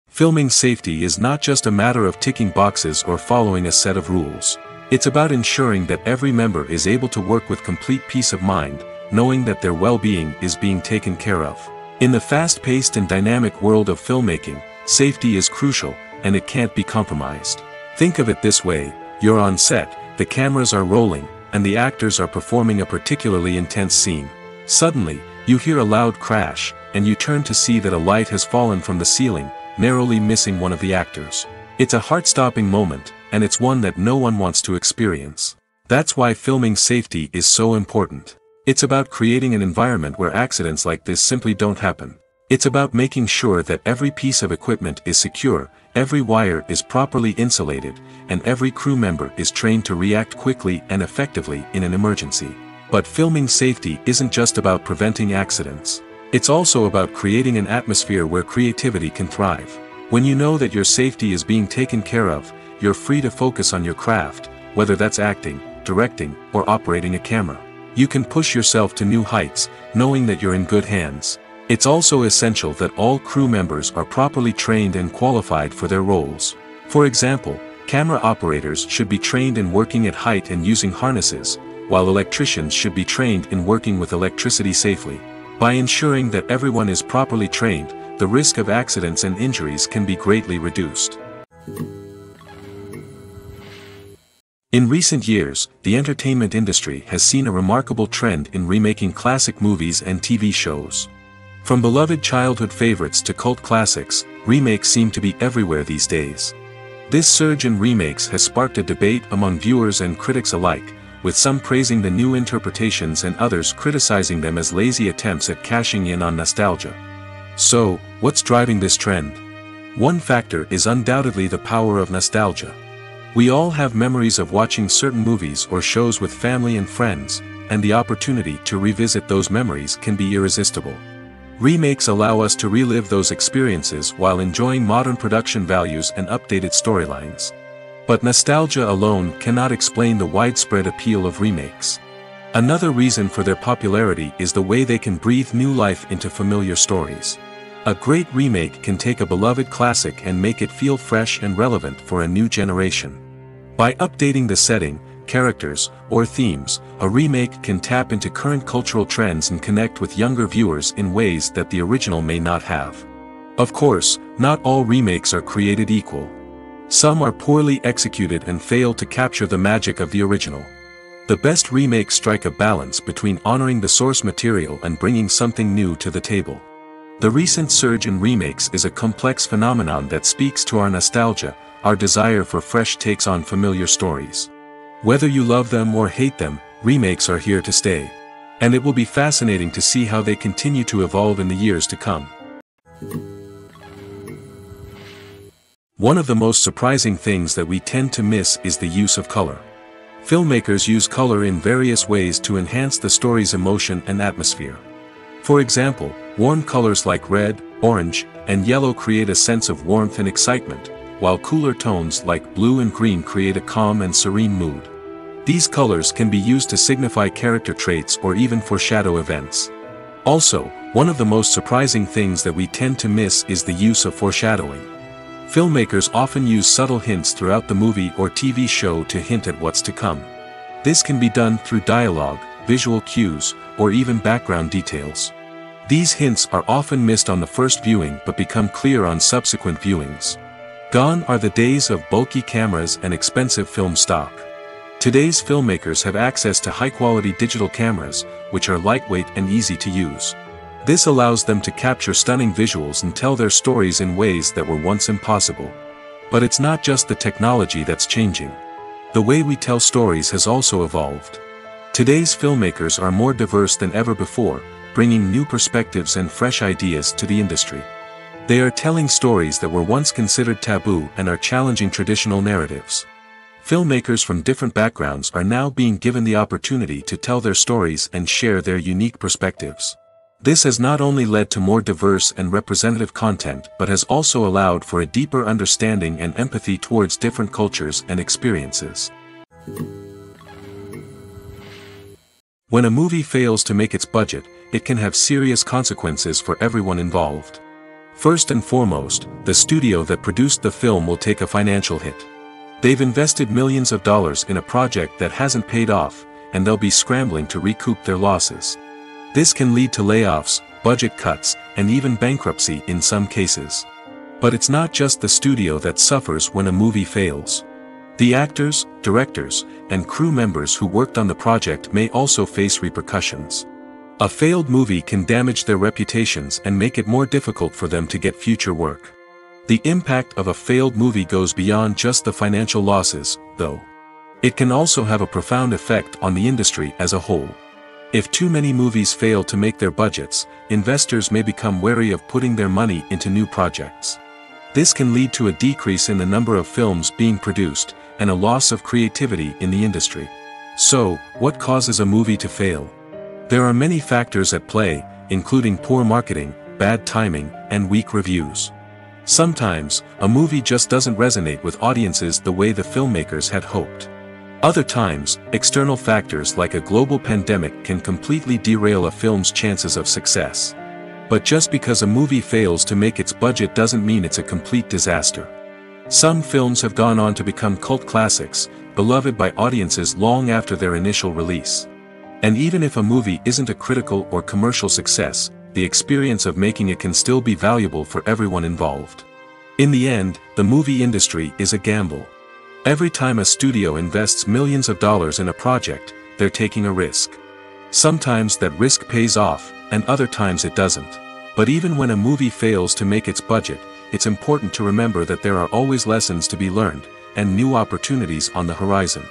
Filming safety is not just a matter of ticking boxes or following a set of rules. It's about ensuring that every member is able to work with complete peace of mind, knowing that their well-being is being taken care of. In the fast-paced and dynamic world of filmmaking, safety is crucial, and it can't be compromised. Think of it this way: you're on set, the cameras are rolling, and the actors are performing a particularly intense scene. Suddenly, you hear a loud crash, and you turn to see that a light has fallen from the ceiling, narrowly missing one of the actors. It's a heart-stopping moment, and it's one that no one wants to experience. That's why filming safety is so important. It's about creating an environment where accidents like this simply don't happen. It's about making sure that every piece of equipment is secure, every wire is properly insulated, and every crew member is trained to react quickly and effectively in an emergency. But filming safety isn't just about preventing accidents. It's also about creating an atmosphere where creativity can thrive. When you know that your safety is being taken care of, you're free to focus on your craft, whether that's acting, directing, or operating a camera. You can push yourself to new heights, knowing that you're in good hands. It's also essential that all crew members are properly trained and qualified for their roles. For example, camera operators should be trained in working at height and using harnesses, while electricians should be trained in working with electricity safely. By ensuring that everyone is properly trained, the risk of accidents and injuries can be greatly reduced. In recent years, the entertainment industry has seen a remarkable trend in remaking classic movies and TV shows. From beloved childhood favorites to cult classics, remakes seem to be everywhere these days. This surge in remakes has sparked a debate among viewers and critics alike, with some praising the new interpretations and others criticizing them as lazy attempts at cashing in on nostalgia. So, what's driving this trend? One factor is undoubtedly the power of nostalgia. We all have memories of watching certain movies or shows with family and friends, and the opportunity to revisit those memories can be irresistible. Remakes allow us to relive those experiences while enjoying modern production values and updated storylines. But nostalgia alone cannot explain the widespread appeal of remakes. Another reason for their popularity is the way they can breathe new life into familiar stories. A great remake can take a beloved classic and make it feel fresh and relevant for a new generation. By updating the setting, characters, or themes, a remake can tap into current cultural trends and connect with younger viewers in ways that the original may not have. Of course, not all remakes are created equal. Some are poorly executed and fail to capture the magic of the original. The best remakes strike a balance between honoring the source material and bringing something new to the table. The recent surge in remakes is a complex phenomenon that speaks to our nostalgia, our desire for fresh takes on familiar stories. Whether you love them or hate them, remakes are here to stay. And it will be fascinating to see how they continue to evolve in the years to come. One of the most surprising things that we tend to miss is the use of color. Filmmakers use color in various ways to enhance the story's emotion and atmosphere. For example, warm colors like red, orange, and yellow create a sense of warmth and excitement, while cooler tones like blue and green create a calm and serene mood. These colors can be used to signify character traits or even foreshadow events. Also, one of the most surprising things that we tend to miss is the use of foreshadowing. Filmmakers often use subtle hints throughout the movie or TV show to hint at what's to come. This can be done through dialogue, visual cues, or even background details. These hints are often missed on the first viewing but become clear on subsequent viewings. Gone are the days of bulky cameras and expensive film stock. Today's filmmakers have access to high-quality digital cameras, which are lightweight and easy to use. This allows them to capture stunning visuals and tell their stories in ways that were once impossible. But it's not just the technology that's changing. The way we tell stories has also evolved. Today's filmmakers are more diverse than ever before, bringing new perspectives and fresh ideas to the industry. They are telling stories that were once considered taboo and are challenging traditional narratives. Filmmakers from different backgrounds are now being given the opportunity to tell their stories and share their unique perspectives. This has not only led to more diverse and representative content but has also allowed for a deeper understanding and empathy towards different cultures and experiences. When a movie fails to make its budget, it can have serious consequences for everyone involved. First and foremost, the studio that produced the film will take a financial hit. They've invested millions of dollars in a project that hasn't paid off, and they'll be scrambling to recoup their losses. This can lead to layoffs, budget cuts, and even bankruptcy in some cases. But it's not just the studio that suffers when a movie fails. The actors, directors, and crew members who worked on the project may also face repercussions. A failed movie can damage their reputations and make it more difficult for them to get future work. The impact of a failed movie goes beyond just the financial losses, though. It can also have a profound effect on the industry as a whole. If too many movies fail to make their budgets, investors may become wary of putting their money into new projects. This can lead to a decrease in the number of films being produced, and a loss of creativity in the industry. So, what causes a movie to fail? There are many factors at play, including poor marketing, bad timing, and weak reviews. Sometimes, a movie just doesn't resonate with audiences the way the filmmakers had hoped. Other times, external factors like a global pandemic can completely derail a film's chances of success. But just because a movie fails to make its budget doesn't mean it's a complete disaster. Some films have gone on to become cult classics, beloved by audiences long after their initial release. And even if a movie isn't a critical or commercial success, the experience of making it can still be valuable for everyone involved. In the end, the movie industry is a gamble. Every time a studio invests millions of dollars in a project, they're taking a risk. Sometimes that risk pays off, and other times it doesn't. But even when a movie fails to make its budget, it's important to remember that there are always lessons to be learned, and new opportunities on the horizon.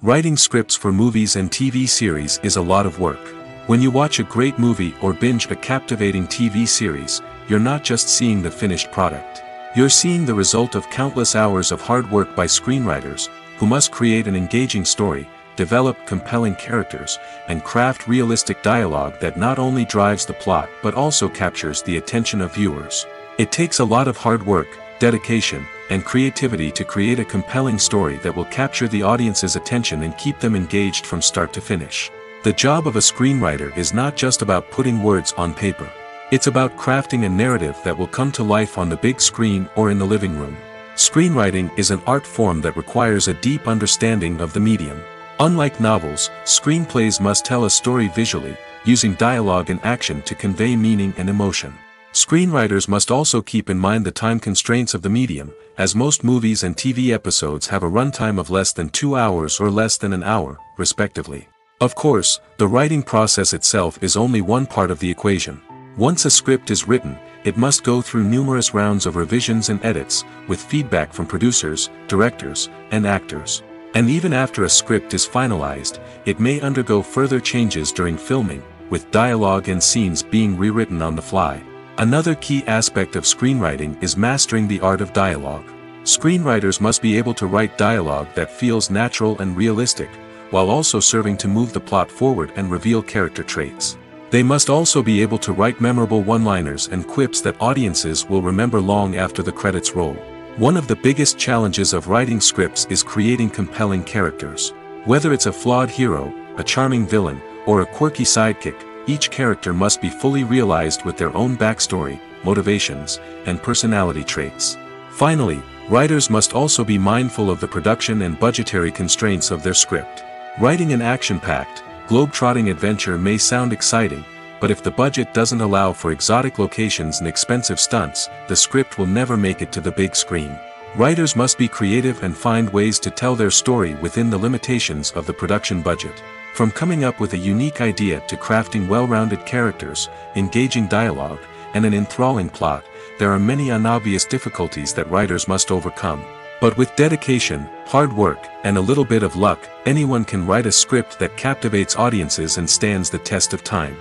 Writing scripts for movies and TV series is a lot of work. When you watch a great movie or binge a captivating TV series, you're not just seeing the finished product. You're seeing the result of countless hours of hard work by screenwriters, who must create an engaging story, develop compelling characters, and craft realistic dialogue that not only drives the plot but also captures the attention of viewers. It takes a lot of hard work, dedication, and creativity to create a compelling story that will capture the audience's attention and keep them engaged from start to finish. The job of a screenwriter is not just about putting words on paper. It's about crafting a narrative that will come to life on the big screen or in the living room. Screenwriting is an art form that requires a deep understanding of the medium. Unlike novels, screenplays must tell a story visually, using dialogue and action to convey meaning and emotion. Screenwriters must also keep in mind the time constraints of the medium, as most movies and TV episodes have a runtime of less than 2 hours or less than an hour, respectively. Of course, the writing process itself is only one part of the equation. Once a script is written, it must go through numerous rounds of revisions and edits, with feedback from producers, directors, and actors. And even after a script is finalized, it may undergo further changes during filming, with dialogue and scenes being rewritten on the fly. Another key aspect of screenwriting is mastering the art of dialogue. Screenwriters must be able to write dialogue that feels natural and realistic, while also serving to move the plot forward and reveal character traits. They must also be able to write memorable one-liners and quips that audiences will remember long after the credits roll. One of the biggest challenges of writing scripts is creating compelling characters. Whether it's a flawed hero, a charming villain, or a quirky sidekick, each character must be fully realized with their own backstory, motivations, and personality traits. Finally, writers must also be mindful of the production and budgetary constraints of their script. Writing an action-packed, globe-trotting adventure may sound exciting, but if the budget doesn't allow for exotic locations and expensive stunts, the script will never make it to the big screen. Writers must be creative and find ways to tell their story within the limitations of the production budget. From coming up with a unique idea to crafting well-rounded characters, engaging dialogue, and an enthralling plot, there are many unobvious difficulties that writers must overcome. But with dedication, hard work, and a little bit of luck, anyone can write a script that captivates audiences and stands the test of time.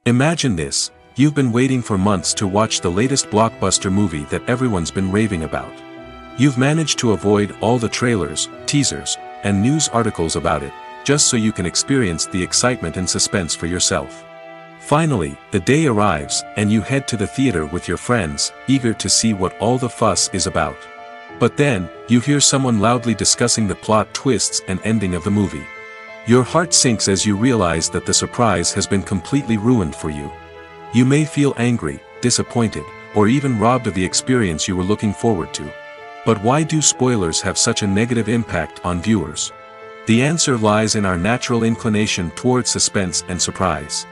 Imagine this: you've been waiting for months to watch the latest blockbuster movie that everyone's been raving about. You've managed to avoid all the trailers, teasers, and news articles about it, just so you can experience the excitement and suspense for yourself. Finally, the day arrives, and you head to the theater with your friends, eager to see what all the fuss is about. But then, you hear someone loudly discussing the plot twists and ending of the movie. Your heart sinks as you realize that the surprise has been completely ruined for you. You may feel angry, disappointed, or even robbed of the experience you were looking forward to. But why do spoilers have such a negative impact on viewers? The answer lies in our natural inclination toward suspense and surprise.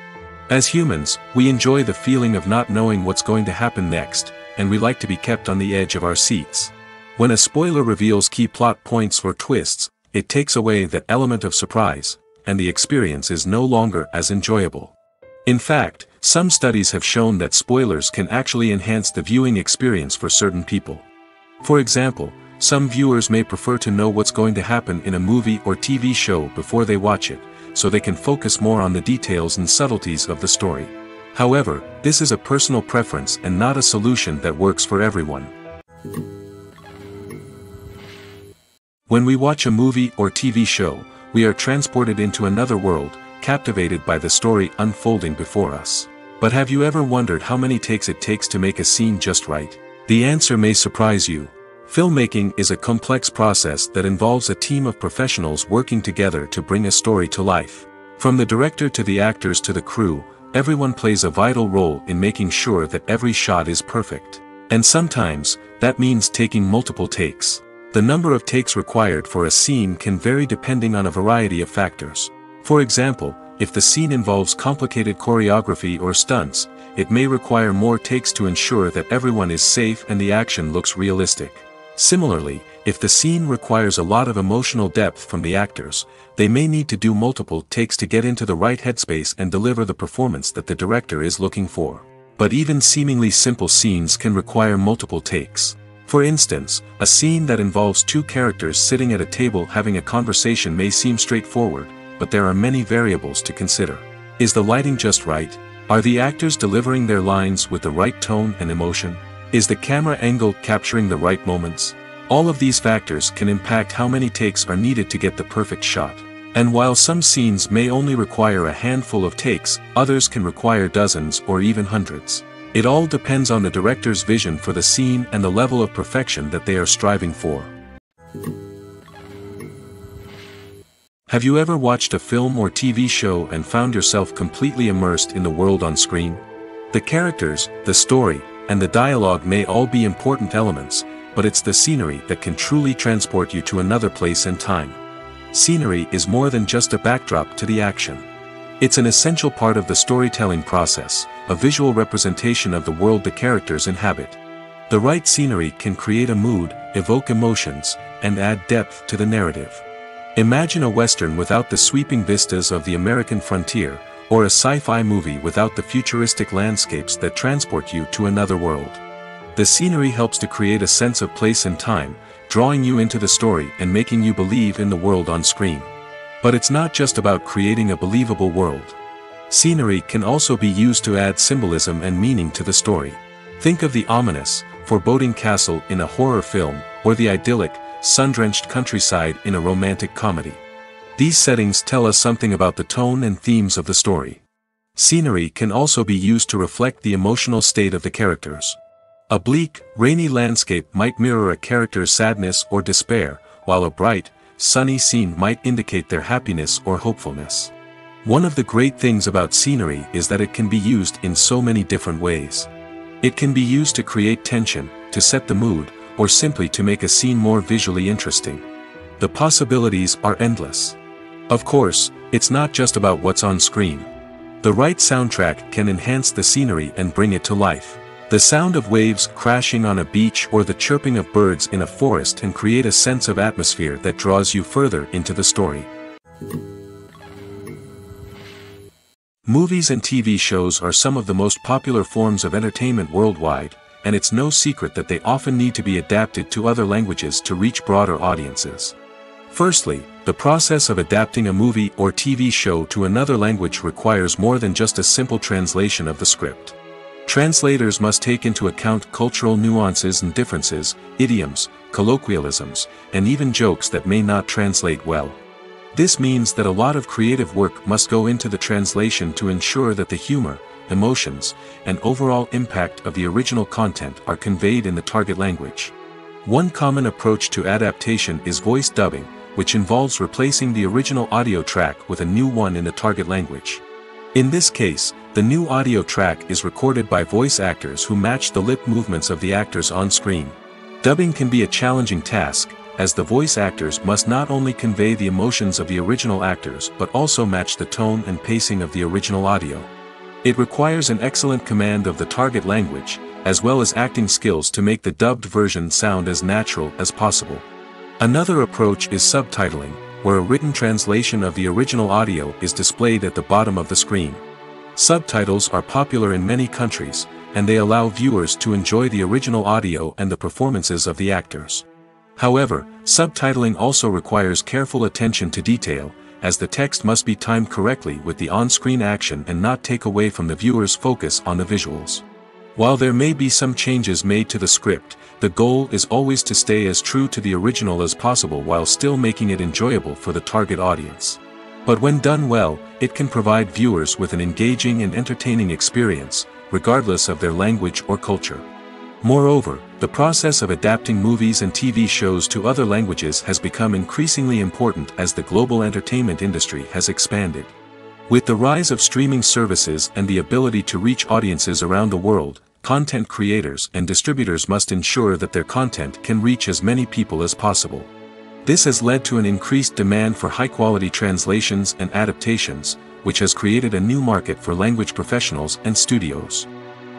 As humans, we enjoy the feeling of not knowing what's going to happen next, and we like to be kept on the edge of our seats. When a spoiler reveals key plot points or twists, it takes away that element of surprise, and the experience is no longer as enjoyable. In fact, some studies have shown that spoilers can actually enhance the viewing experience for certain people. For example, some viewers may prefer to know what's going to happen in a movie or TV show before they watch it, so they can focus more on the details and subtleties of the story. However, this is a personal preference and not a solution that works for everyone. When we watch a movie or TV show, we are transported into another world, captivated by the story unfolding before us. But have you ever wondered how many takes it takes to make a scene just right? The answer may surprise you. Filmmaking is a complex process that involves a team of professionals working together to bring a story to life. From the director to the actors to the crew, everyone plays a vital role in making sure that every shot is perfect. And sometimes, that means taking multiple takes. The number of takes required for a scene can vary depending on a variety of factors. For example, if the scene involves complicated choreography or stunts, it may require more takes to ensure that everyone is safe and the action looks realistic. Similarly, if the scene requires a lot of emotional depth from the actors, they may need to do multiple takes to get into the right headspace and deliver the performance that the director is looking for. But even seemingly simple scenes can require multiple takes. For instance, a scene that involves two characters sitting at a table having a conversation may seem straightforward, but there are many variables to consider. Is the lighting just right? Are the actors delivering their lines with the right tone and emotion? Is the camera angle capturing the right moments? All of these factors can impact how many takes are needed to get the perfect shot. And while some scenes may only require a handful of takes, others can require dozens or even hundreds. It all depends on the director's vision for the scene and the level of perfection that they are striving for. Have you ever watched a film or TV show and found yourself completely immersed in the world on screen? The characters, the story, and the dialogue may all be important elements, but it's the scenery that can truly transport you to another place and time. Scenery is more than just a backdrop to the action. It's an essential part of the storytelling process, a visual representation of the world the characters inhabit. The right scenery can create a mood, evoke emotions, and add depth to the narrative. Imagine a Western without the sweeping vistas of the American frontier, or a sci-fi movie without the futuristic landscapes that transport you to another world. The scenery helps to create a sense of place and time, drawing you into the story and making you believe in the world on screen. But it's not just about creating a believable world. Scenery can also be used to add symbolism and meaning to the story. Think of the ominous, foreboding castle in a horror film, or the idyllic, sun-drenched countryside in a romantic comedy. These settings tell us something about the tone and themes of the story. Scenery can also be used to reflect the emotional state of the characters. A bleak, rainy landscape might mirror a character's sadness or despair, while a bright, sunny scene might indicate their happiness or hopefulness. One of the great things about scenery is that it can be used in so many different ways. It can be used to create tension, to set the mood, or simply to make a scene more visually interesting. The possibilities are endless. Of course, it's not just about what's on screen. The right soundtrack can enhance the scenery and bring it to life. The sound of waves crashing on a beach or the chirping of birds in a forest can create a sense of atmosphere that draws you further into the story. Movies and TV shows are some of the most popular forms of entertainment worldwide, and it's no secret that they often need to be adapted to other languages to reach broader audiences. Firstly, the process of adapting a movie or TV show to another language requires more than just a simple translation of the script. Translators must take into account cultural nuances and differences, idioms, colloquialisms, and even jokes that may not translate well. This means that a lot of creative work must go into the translation to ensure that the humor, emotions, and overall impact of the original content are conveyed in the target language. One common approach to adaptation is voice dubbing, which involves replacing the original audio track with a new one in the target language. In this case, the new audio track is recorded by voice actors who match the lip movements of the actors on screen. Dubbing can be a challenging task, as the voice actors must not only convey the emotions of the original actors but also match the tone and pacing of the original audio. It requires an excellent command of the target language, as well as acting skills to make the dubbed version sound as natural as possible. Another approach is subtitling, where a written translation of the original audio is displayed at the bottom of the screen. Subtitles are popular in many countries, and they allow viewers to enjoy the original audio and the performances of the actors. However, subtitling also requires careful attention to detail, as the text must be timed correctly with the on-screen action and not take away from the viewer's focus on the visuals. While there may be some changes made to the script, the goal is always to stay as true to the original as possible while still making it enjoyable for the target audience. But when done well, it can provide viewers with an engaging and entertaining experience, regardless of their language or culture. Moreover, the process of adapting movies and TV shows to other languages has become increasingly important as the global entertainment industry has expanded. With the rise of streaming services and the ability to reach audiences around the world, content creators and distributors must ensure that their content can reach as many people as possible. This has led to an increased demand for high-quality translations and adaptations, which has created a new market for language professionals and studios.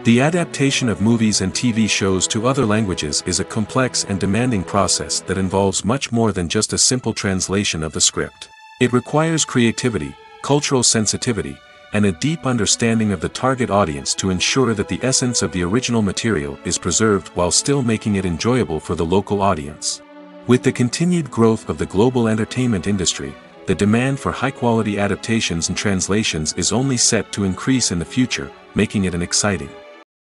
The adaptation of movies and TV shows to other languages is a complex and demanding process that involves much more than just a simple translation of the script. It requires creativity, cultural sensitivity, and a deep understanding of the target audience to ensure that the essence of the original material is preserved while still making it enjoyable for the local audience. With the continued growth of the global entertainment industry, the demand for high-quality adaptations and translations is only set to increase in the future, making it an exciting